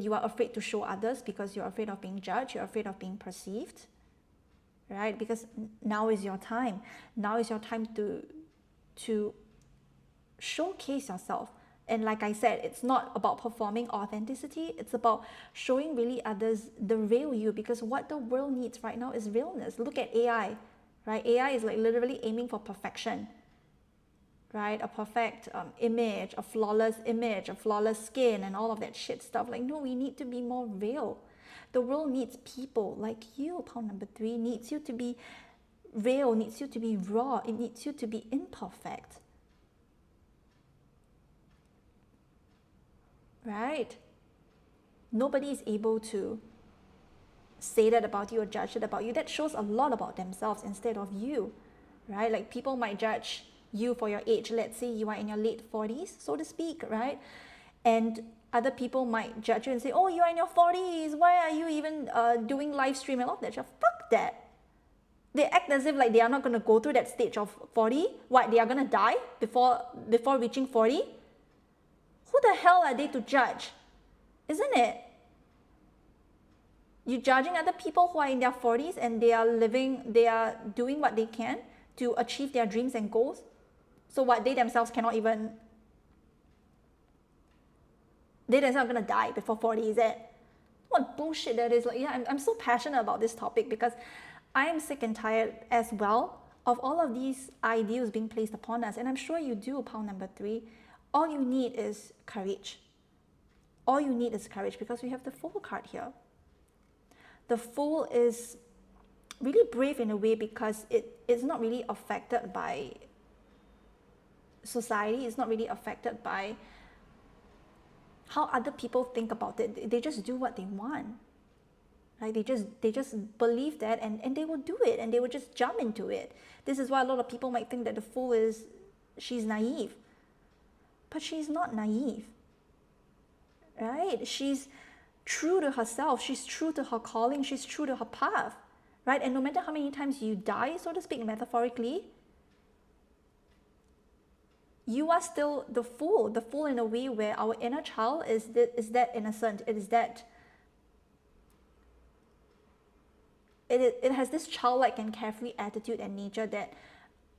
you are afraid to show others because you're afraid of being judged, you're afraid of being perceived, right? Because now is your time. Now is your time to showcase yourself. And like I said, it's not about performing authenticity, it's about showing really others the real you, because what the world needs right now is realness. Look at AI, right? AI is like literally aiming for perfection, right? A perfect image, a flawless skin, and all of that shit stuff. Like, no, we need to be more real. The world needs people like you. Pound number 3 needs you to be real, needs you to be raw, it needs you to be imperfect, right? Nobody is able to say that about you or judge it about you. That shows a lot about themselves instead of you, right? Like, people might judge you for your age. Let's say you are in your late 40s, so to speak, right? And other people might judge you and say, oh, you're in your 40s, why are you even doing live stream and all that? Fuck that. They act as if like they are not going to go through that stage of 40. What, they are going to die before reaching 40? Who the hell are they to judge? Isn't it? You're judging other people who are in their 40s and they are doing what they can to achieve their dreams and goals. So what, they themselves are going to die before 40, is it? What bullshit that is. Like, yeah, I'm so passionate about this topic because I am sick and tired as well of all of these ideals being placed upon us. And I'm sure you do, pound number 3. All you need is courage. All you need is courage, because we have the Fool card here. The Fool is really brave in a way because it's not really affected by society. It's not really affected by how other people think about it. They just do what they want. Right? They just believe that, and they will do it, and they will just jump into it. This is why a lot of people might think that the Fool she's naive. But she's not naive. Right? She's true to herself. She's true to her calling. She's true to her path. Right? And no matter how many times you die, so to speak, metaphorically, you are still the Fool in a way where our inner child is that innocent. It has this childlike and carefree attitude and nature that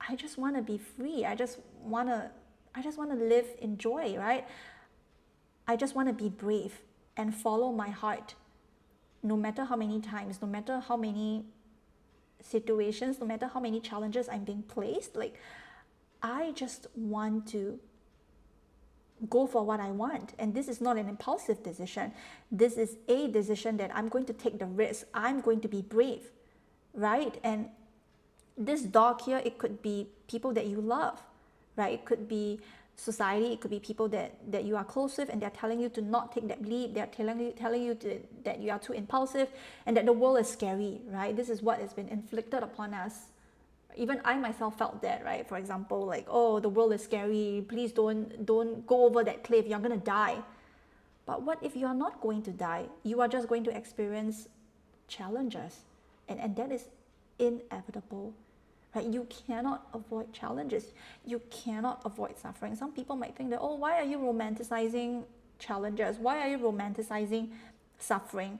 I just want to be free. I just want to live in joy, right? I just want to be brave and follow my heart, no matter how many times, no matter how many situations, no matter how many challenges I'm being placed. Like, I just want to go for what I want. And this is not an impulsive decision. This is a decision that I'm going to take the risk. I'm going to be brave, right? And this dog here, it could be people that you love, right? It could be society, it could be people that you are close with, and they're telling you to not take that leap. They're telling you that you are too impulsive and that the world is scary, right? This is what has been inflicted upon us. Even I myself felt that, right? For example, like, oh, the world is scary, please don't go over that cliff, you're gonna die. But what if you are not going to die? You are just going to experience challenges, and that is inevitable, right? You cannot avoid challenges. You cannot avoid suffering. Some people might think that, oh, why are you romanticizing challenges? Why are you romanticizing suffering?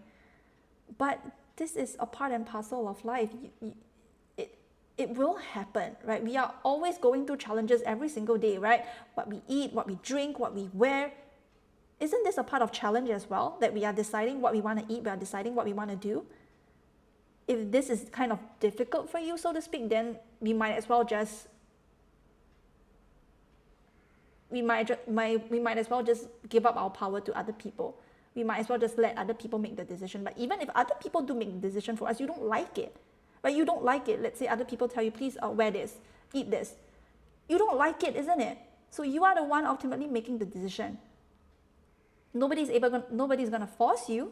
But this is a part and parcel of life. It will happen, right? We are always going through challenges every single day, right? What we eat, what we drink, what we wear. Isn't this a part of challenge as well? That we are deciding what we want to eat, we are deciding what we want to do. If this is kind of difficult for you, so to speak, then we might as well just we might as well just give up our power to other people. We might as well just let other people make the decision. But even if other people do make the decision for us, you don't like it, right? You don't like it. Let's say other people tell you, please wear this, eat this. You don't like it, isn't it? So you are the one ultimately making the decision. Nobody's gonna force you,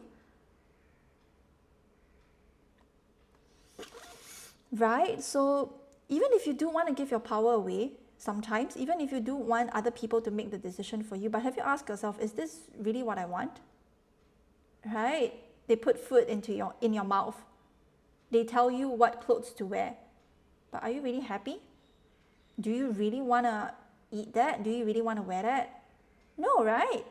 right? So even if you do want to give your power away, sometimes, even if you do want other people to make the decision for you, but have you asked yourself, is this really what I want? Right? They put food in your mouth. They tell you what clothes to wear. But are you really happy? Do you really want to eat that? Do you really want to wear that? No, right?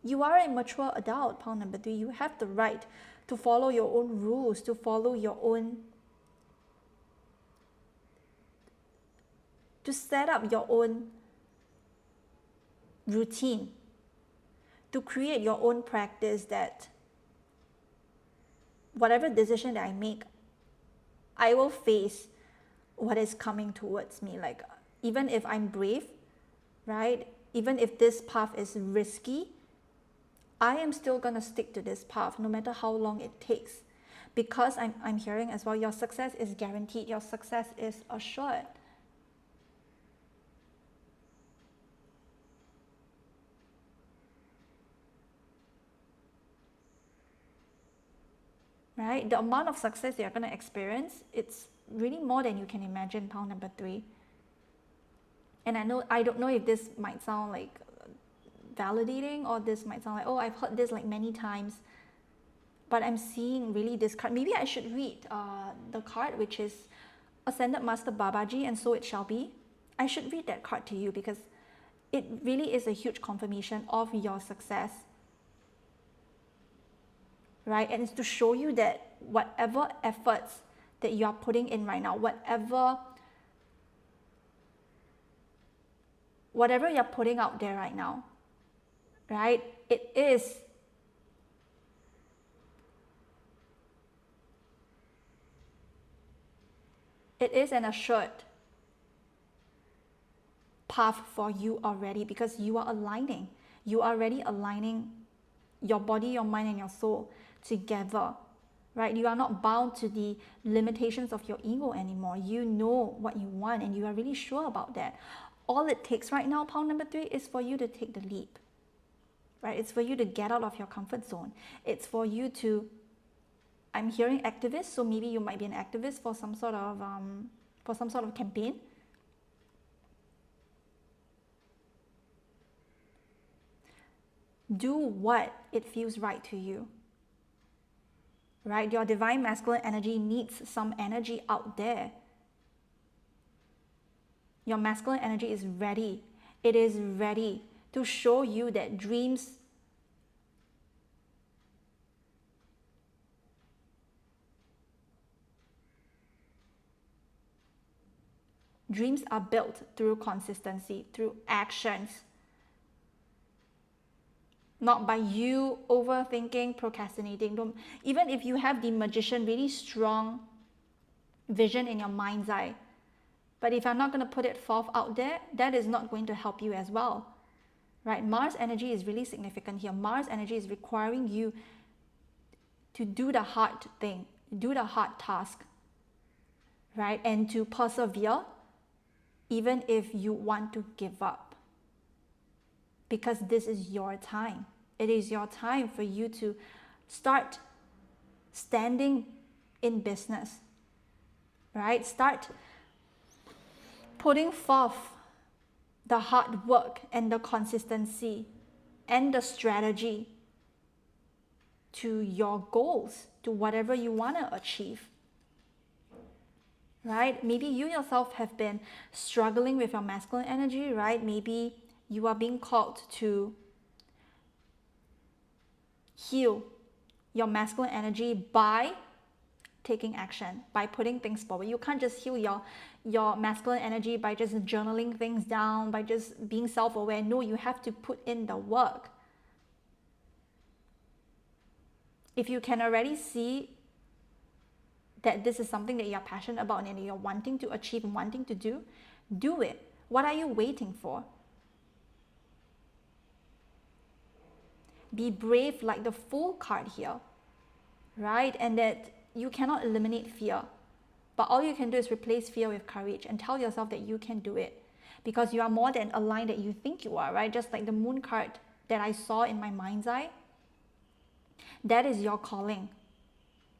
You are a mature adult, point number 3. You have the right to follow your own rules, to follow your own, to set up your own routine, to create your own practice that whatever decision that I make, I will face what is coming towards me. Like, even if I'm brave, right? Even if this path is risky, I am still going to stick to this path no matter how long it takes. Because I'm hearing as well, your success is guaranteed. Your success is assured. Right? The amount of success you're going to experience, it's really more than you can imagine, point number 3. And I don't know if this might sound like validating, or this might sound like, oh, I've heard this like many times, but I'm seeing really this card. Maybe I should read the card, which is Ascended Master Babaji, and so it shall be. I should read that card to you because it really is a huge confirmation of your success, right? And it's to show you that whatever efforts that you are putting in right now, whatever you're putting out there right now, right? It is an assured path for you already, because you are aligning. You are already aligning your body, your mind, and your soul together, right? You are not bound to the limitations of your ego anymore. You know what you want and you are really sure about that. All it takes right now, point number 3, is for you to take the leap, right? It's for you to get out of your comfort zone. It's for you to, I'm hearing activist, so maybe you might be an activist for some sort of campaign. Do what it feels right to you, right? Your divine masculine energy needs some energy out there. Your masculine energy is ready. It is ready to show you that dreams are built through consistency, through actions, not by you overthinking, procrastinating. Even if you have the magician, really strong vision in your mind's eye, but if I'm not going to put it forth out there, that is not going to help you as well, right? Mars energy is really significant here. Mars energy is requiring you to do the hard thing, do the hard task, right? And to persevere even if you want to give up, because this is your time. It is your time for you to start standing in business, right? Start putting forth the hard work and the consistency and the strategy to your goals, to whatever you want to achieve. right? Maybe you yourself have been struggling with your masculine energy, right? Maybe you are being called to heal your masculine energy by taking action, by putting things forward. You can't just heal your masculine energy by just journaling things down, by just being self-aware. No, you have to put in the work. If you can already see that this is something that you're passionate about and you're wanting to achieve and wanting to do it. What are you waiting for? Be brave like the Fool card here, right? And that you cannot eliminate fear, but all you can do is replace fear with courage and tell yourself that you can do it because you are more than a line that you think you are, right? Just like the Moon card that I saw in my mind's eye, that is your calling,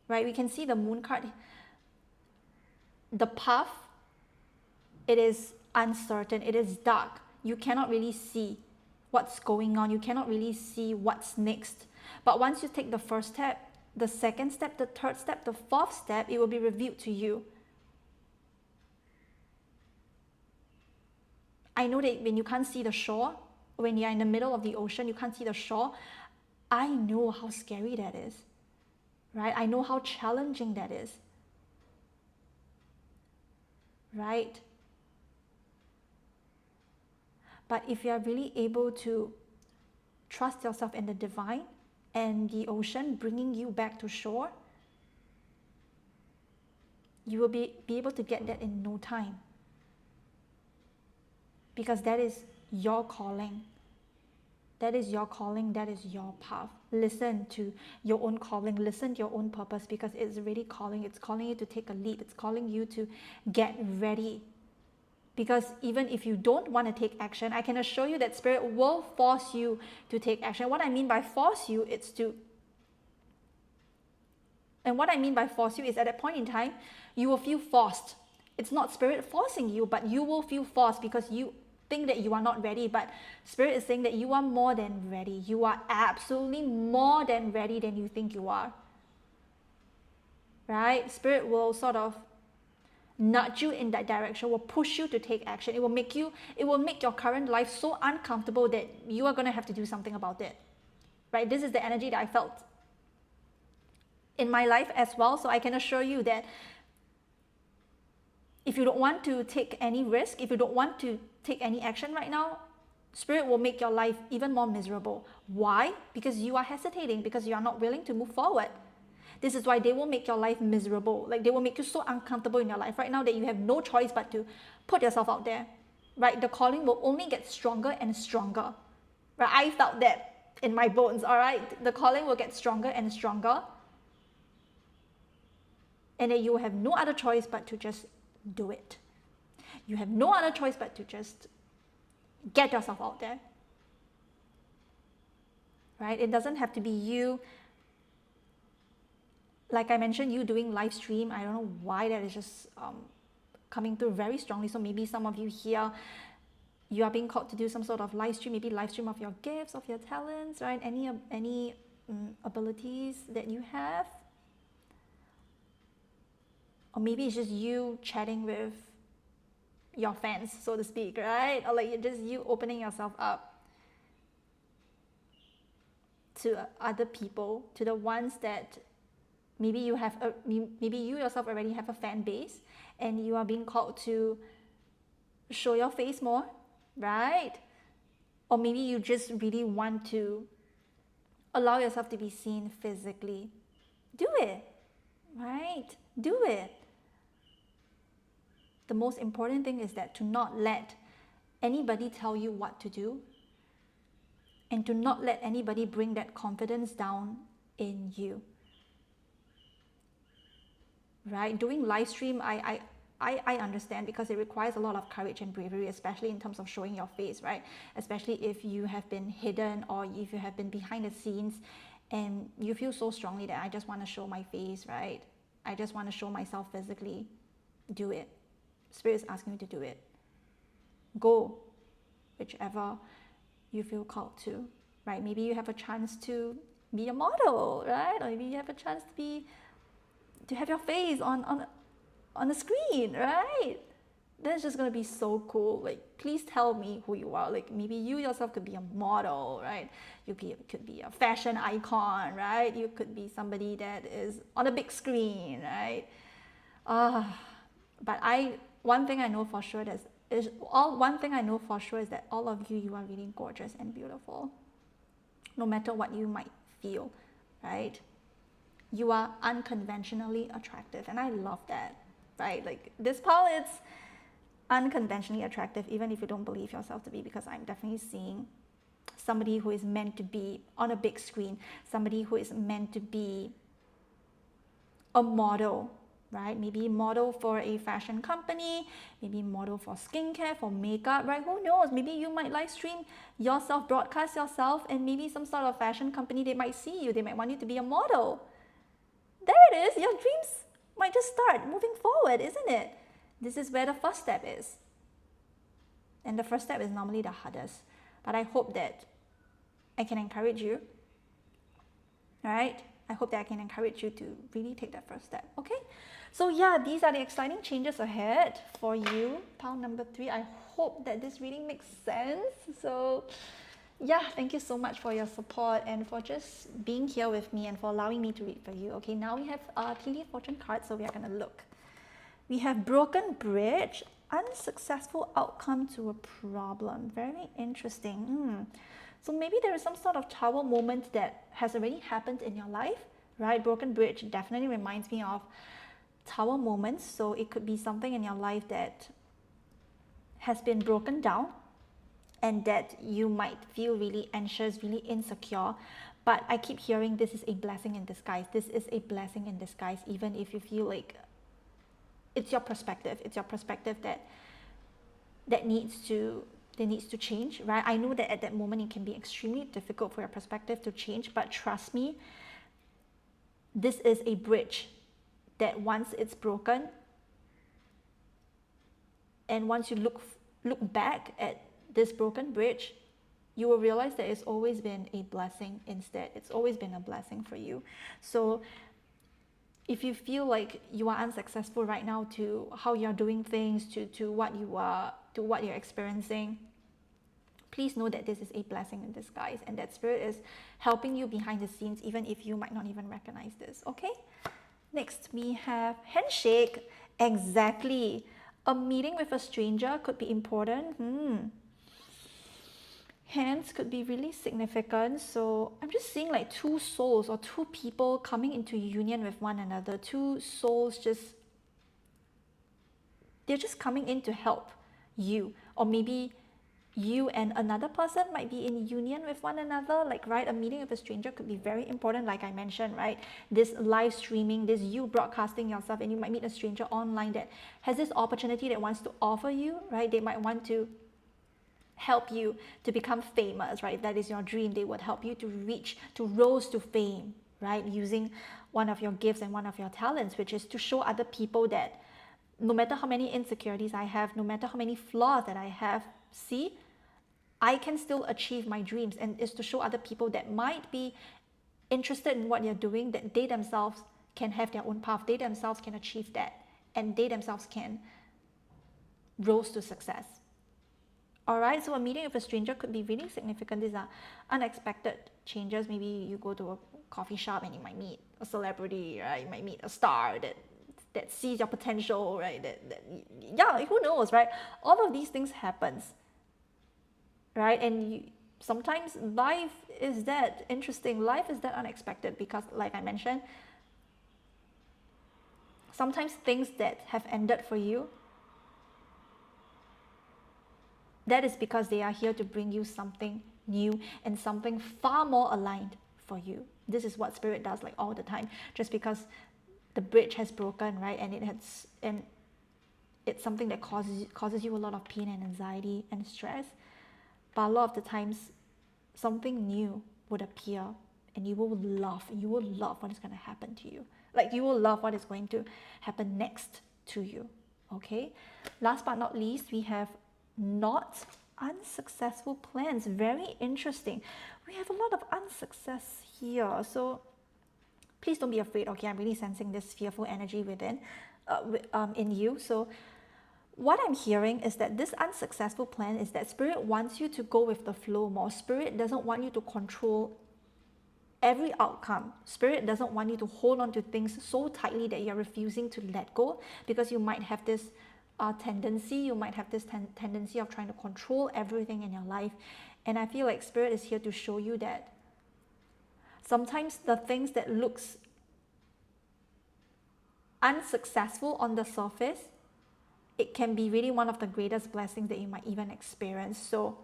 right? We can see the Moon card, the path, it is uncertain, it is dark. You cannot really see what's going on. You cannot really see what's next. But once you take the first step, the second step, the third step, the fourth step, it will be revealed to you. I know that when you can't see the shore, when you're in the middle of the ocean, you can't see the shore. I know how scary that is, right? I know how challenging that is, right? But if you're really able to trust yourself in the divine and the ocean bringing you back to shore, you will be able to get that in no time. Because that is your calling. That is your calling, that is your path. Listen to your own calling, listen to your own purpose because it's really calling. It's calling you to take a leap. It's calling you to get ready. Because even if you don't want to take action, I can assure you that Spirit will force you to take action. What I mean by force you, and what I mean by force you is at that point in time, you will feel forced. It's not Spirit forcing you, but you will feel forced because you think that you are not ready. But Spirit is saying that you are more than ready. You are absolutely more than ready than you think you are. Right? Spirit will sort of nudge you in that direction, will push you to take action. It will make your current life so uncomfortable that you are going to have to do something about it. Right? This is the energy that I felt in my life as well. So I can assure you that if you don't want to take any risk, if you don't want to take any action right now, Spirit will make your life even more miserable. Why? Because you are hesitating, because you are not willing to move forward. This is why they will make your life miserable. Like they will make you so uncomfortable in your life right now that you have no choice but to put yourself out there. Right? The calling will only get stronger and stronger. Right? I felt that in my bones, all right? The calling will get stronger and stronger. And then you have no other choice but to just do it. You have no other choice but to just get yourself out there. Right? It doesn't have to be you. Like I mentioned, you doing live stream. I don't know why that is just coming through very strongly. So maybe some of you here, you are being called to do some sort of live stream, maybe live stream of your gifts, of your talents, right? Any abilities that you have. Or maybe it's just you chatting with your fans, so to speak, right? Or like just you opening yourself up to other people, to the ones that maybe you yourself already have a fan base and you are being called to show your face more, right? Or maybe you just really want to allow yourself to be seen physically. Do it, right? Do it. The most important thing is that to not let anybody tell you what to do and to not let anybody bring that confidence down in you. Right? Doing live stream, I understand because it requires a lot of courage and bravery, especially in terms of showing your face, right? Especially if you have been hidden or if you have been behind the scenes and you feel so strongly that I just want to show my face, right? I just want to show myself physically. Do it. Spirit is asking you to do it. Go whichever you feel called to, right? Maybe you have a chance to be a model, right? Or maybe you have a chance to have your face on on the screen, right? That's just gonna be so cool. Like, please tell me who you are. Like, maybe you yourself could be a model, right? Could be a fashion icon, right? You could be somebody that is on a big screen, right? But one thing I know for sure is that all of you, you are really gorgeous and beautiful. No matter what you might feel, right? You are unconventionally attractive, and I love that, right? Like this pal, it's unconventionally attractive, even if you don't believe yourself to be, because I'm definitely seeing somebody who is meant to be on a big screen, somebody who is meant to be a model, right? Maybe model for a fashion company, maybe model for skincare, for makeup, right? Who knows? Maybe you might live stream yourself, broadcast yourself, and maybe some sort of fashion company, they might see you, they might want you to be a model. There it is. Your dreams might just start moving forward, isn't it? This is where the first step is. And the first step is normally the hardest. But I hope that I can encourage you, right? I hope that I can encourage you to really take that first step, okay? So yeah, these are the exciting changes ahead for you. Pile number 3. I hope that this reading makes sense. So yeah, thank you so much for your support and for just being here with me and for allowing me to read for you. Okay, now we have tea leaf fortune cards, so we are going to look. We have broken bridge, unsuccessful outcome to a problem. Very interesting. So maybe there is some sort of tower moment that has already happened in your life, right? Broken bridge definitely reminds me of tower moments. So it could be something in your life that has been broken down and that you might feel really anxious, really insecure. But I keep hearing this is a blessing in disguise. This is a blessing in disguise, even if you feel like it's your perspective. It's your perspective that needs to change, right? I know that at that moment it can be extremely difficult for your perspective to change, but trust me, this is a bridge that once it's broken, and once you look back at this broken bridge, you will realize that it's always been a blessing instead. It's always been a blessing for you. So if you feel like you are unsuccessful right now to how you're doing things, to what you're experiencing, please know that this is a blessing in disguise, and that spirit is helping you behind the scenes, even if you might not even recognize this, okay? Next, we have handshake. Exactly. A meeting with a stranger could be important. Hands could be really significant. So I'm just seeing like two souls or two people coming into union with one another. Two souls they're just coming in to help you. Or maybe you and another person might be in union with one another. Like, right, a meeting with a stranger could be very important, like I mentioned, right? This live streaming, this you broadcasting yourself, and you might meet a stranger online that has this opportunity that wants to offer you, right? They might want to help you to become famous, right? That is your dream. They would help you to rose to fame, right? Using one of your gifts and one of your talents, which is to show other people that no matter how many insecurities I have, no matter how many flaws that I have, see, I can still achieve my dreams. And is to show other people that might be interested in what you're doing, that they themselves can have their own path, they themselves can achieve that, and they themselves can rose to success. All right, so a meeting with a stranger could be really significant. These are unexpected changes. Maybe you go to a coffee shop and you might meet a celebrity, right? You might meet a star that sees your potential, right? Yeah, who knows, right? All of these things happens, right? And sometimes life is that interesting. Life is that unexpected because, like I mentioned, sometimes things that have ended for you, that is because they are here to bring you something new and something far more aligned for you. This is what spirit does, like all the time. Just because the bridge has broken, right, and it's something that causes you a lot of pain and anxiety and stress, but a lot of the times something new would appear, and you will love what is going to happen to you. Like, you will love what is going to happen next to you. Okay, last but not least, we have not unsuccessful plans. Very interesting. We have a lot of unsuccess here, so please don't be afraid. Okay, I'm really sensing this fearful energy within. in you. So what I'm hearing is that this unsuccessful plan is that Spirit wants you to go with the flow more. Spirit doesn't want you to control every outcome. Spirit doesn't want you to hold on to things so tightly that you're refusing to let go, because you might have this tendency of trying to control everything in your life. And I feel like Spirit is here to show you that sometimes the things that looks unsuccessful on the surface, it can be really one of the greatest blessings that you might even experience. So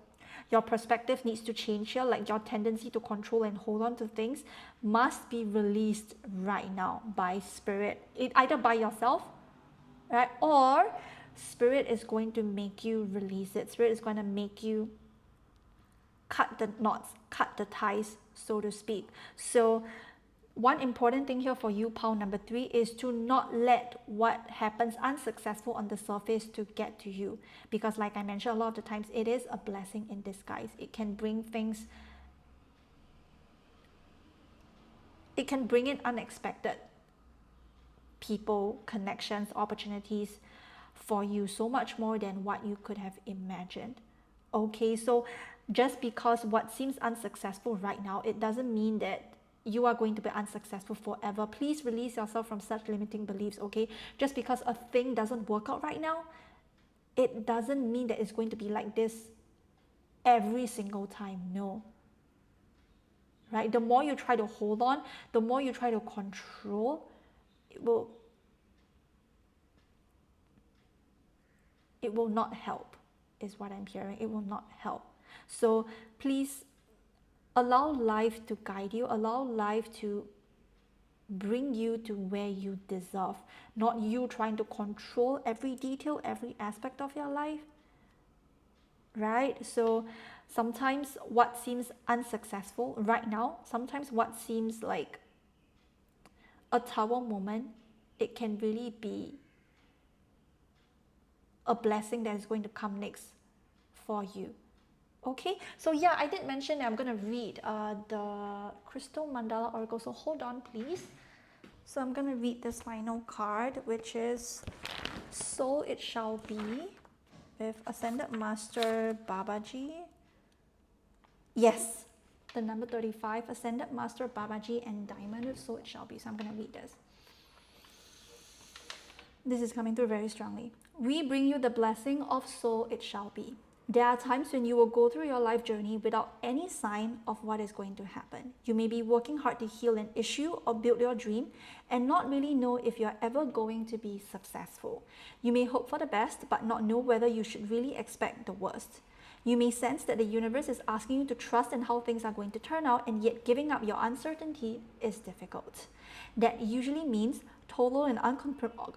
your perspective needs to change here. Like, your tendency to control and hold on to things must be released right now by Spirit, either by yourself, right? Or Spirit is going to make you release it. Spirit is going to make you cut the knots, cut the ties, so to speak. So one important thing here for you, pile number 3, is to not let what happens unsuccessful on the surface to get to you. Because like I mentioned, a lot of the times it is a blessing in disguise. It can bring things, it can bring in unexpected people, connections, opportunities for you, so much more than what you could have imagined. Okay, so just because what seems unsuccessful right now, it doesn't mean that you are going to be unsuccessful forever. Please release yourself from such limiting beliefs, okay? Just because a thing doesn't work out right now, it doesn't mean that it's going to be like this every single time. No. Right? The more you try to hold on, the more you try to control, it will not help, is what I'm hearing. It will not help. So please allow life to guide you, allow life to bring you to where you deserve, not you trying to control every detail, every aspect of your life, right? So sometimes what seems unsuccessful right now, sometimes what seems like a tower moment, it can really be a blessing that is going to come next for you. Okay, so yeah, I did mention that I'm going to read the Crystal Mandala Oracle, so hold on please. So I'm going to read this final card, which is So It Shall Be, with Ascended Master Babaji. Yes, the number 35, Ascended Master Babaji and Diamond with So It Shall Be. So I'm going to read this. This is coming through very strongly. We bring you the blessing of So It Shall Be. There are times when you will go through your life journey without any sign of what is going to happen. You may be working hard to heal an issue or build your dream and not really know if you're ever going to be successful. You may hope for the best but not know whether you should really expect the worst. You may sense that the universe is asking you to trust in how things are going to turn out, and yet giving up your uncertainty is difficult. That usually means total and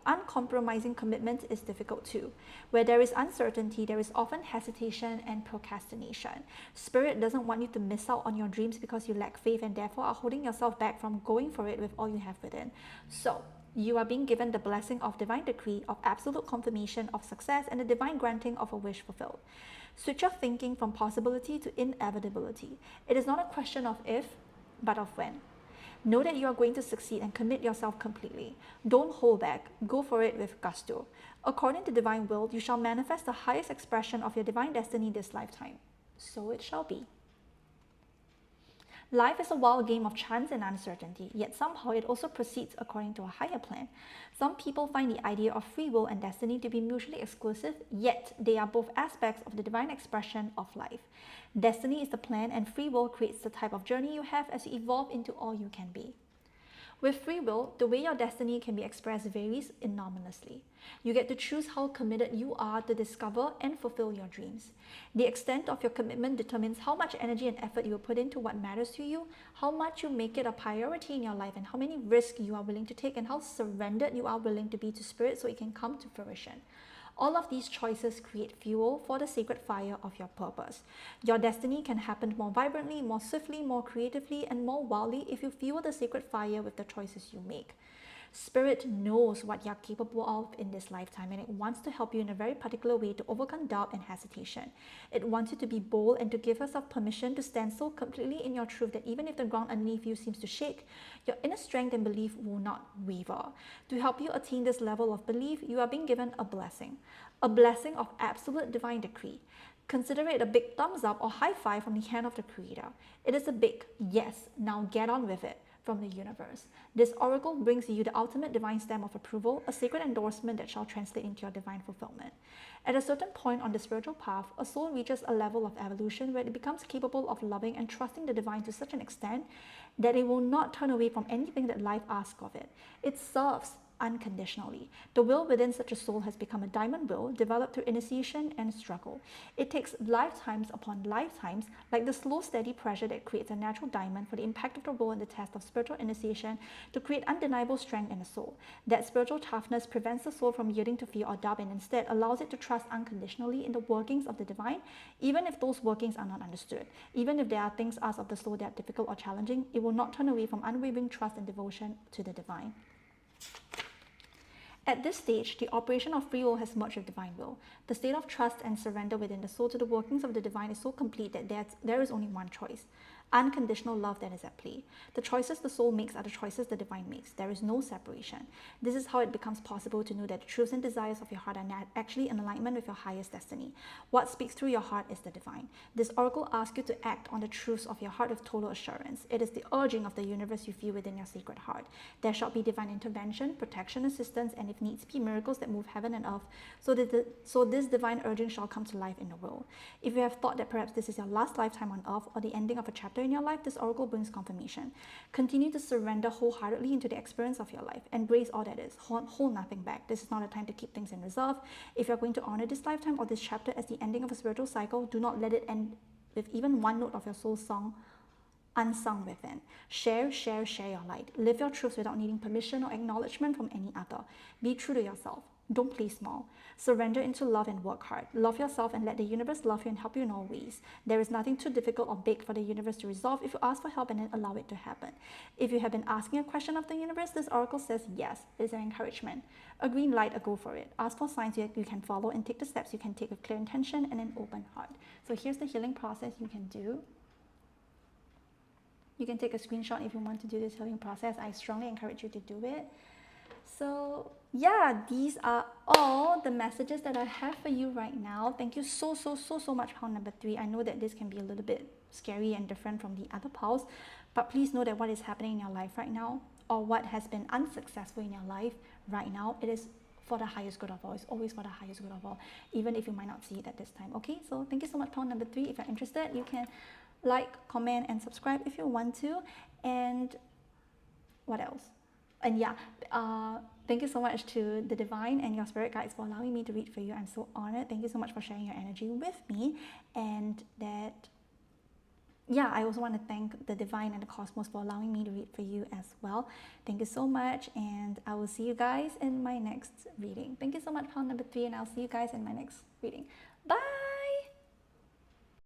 uncompromising commitment is difficult too. Where there is uncertainty, there is often hesitation and procrastination. Spirit doesn't want you to miss out on your dreams because you lack faith and therefore are holding yourself back from going for it with all you have within. So, you are being given the blessing of divine decree, of absolute confirmation of success, and the divine granting of a wish fulfilled. Switch your thinking from possibility to inevitability. It is not a question of if, but of when. Know that you are going to succeed and commit yourself completely. Don't hold back. Go for it with gusto. According to divine will, you shall manifest the highest expression of your divine destiny this lifetime. So it shall be. Life is a wild game of chance and uncertainty, yet somehow it also proceeds according to a higher plan. Some people find the idea of free will and destiny to be mutually exclusive, yet they are both aspects of the divine expression of life. Destiny is the plan, and free will creates the type of journey you have as you evolve into all you can be. With free will, the way your destiny can be expressed varies enormously. You get to choose how committed you are to discover and fulfill your dreams. The extent of your commitment determines how much energy and effort you will put into what matters to you, how much you make it a priority in your life, and how many risks you are willing to take, and how surrendered you are willing to be to spirit so it can come to fruition. All of these choices create fuel for the sacred fire of your purpose. Your destiny can happen more vibrantly, more swiftly, more creatively, and more wildly if you fuel the sacred fire with the choices you make. Spirit knows what you're capable of in this lifetime, and it wants to help you in a very particular way to overcome doubt and hesitation. It wants you to be bold and to give yourself permission to stand so completely in your truth that even if the ground underneath you seems to shake, your inner strength and belief will not waver. To help you attain this level of belief, you are being given a blessing of absolute divine decree. Consider it a big thumbs up or high five from the hand of the Creator. It is a big yes, now get on with it from the universe. This oracle brings you the ultimate divine stamp of approval, a sacred endorsement that shall translate into your divine fulfillment. At a certain point on the spiritual path, a soul reaches a level of evolution where it becomes capable of loving and trusting the divine to such an extent that it will not turn away from anything that life asks of it. It serves unconditionally. The will within such a soul has become a diamond will, developed through initiation and struggle. It takes lifetimes upon lifetimes, like the slow, steady pressure that creates a natural diamond, for the impact of the will and the test of spiritual initiation to create undeniable strength in the soul. That spiritual toughness prevents the soul from yielding to fear or doubt, and instead allows it to trust unconditionally in the workings of the divine, even if those workings are not understood. Even if there are things asked of the soul that are difficult or challenging, it will not turn away from unwavering trust and devotion to the divine. At this stage, the operation of free will has merged with divine will. The state of trust and surrender within the soul to the workings of the divine is so complete that there is only one choice: unconditional love that is at play. The choices the soul makes are the choices the divine makes. There is no separation. This is how it becomes possible to know that the truths and desires of your heart are actually in alignment with your highest destiny. What speaks through your heart is the divine. This oracle asks you to act on the truths of your heart with total assurance. It is the urging of the universe you feel within your sacred heart. There shall be divine intervention, protection, assistance, and if needs be, miracles that move heaven and earth, so this divine urging shall come to life in the world. If you have thought that perhaps this is your last lifetime on earth or the ending of a chapter in your life, this oracle brings confirmation. Continue to surrender wholeheartedly into the experience of your life. Embrace all that is. Hold nothing back. This is not a time to keep things in reserve. If you're going to honor this lifetime or this chapter as the ending of a spiritual cycle, do not let it end with even one note of your soul song unsung within. Share your light. Live your truths without needing permission or acknowledgement from any other. Be true to yourself. Don't play small. Surrender into love and work hard. Love yourself and let the universe love you and help you in all ways. There is nothing too difficult or big for the universe to resolve if you ask for help and then allow it to happen. If you have been asking a question of the universe, this oracle says yes. It is an encouragement. A green light, a go for it. Ask for signs you can follow and take the steps you can take with clear intention and an open heart. So here's the healing process you can do. You can take a screenshot if you want to do this healing process. I strongly encourage you to do it. So yeah, these are all the messages that I have for you right now. Thank you so much, pile number 3. I know that this can be a little bit scary and different from the other piles, but please know that what is happening in your life right now, or what has been unsuccessful in your life right now, it is for the highest good of all. It's always for the highest good of all, even if you might not see it at this time. Okay, so thank you so much, pile number 3. If you're interested, you can like, comment, and subscribe if you want to. And what else? And yeah, thank you so much to the divine and your spirit guides for allowing me to read for you. I'm so honored. Thank you so much for sharing your energy with me. And that, yeah, I also want to thank the divine and the cosmos for allowing me to read for you as well. Thank you so much, and I will see you guys in my next reading. Thank you so much, pile number 3, and I'll see you guys in my next reading. Bye!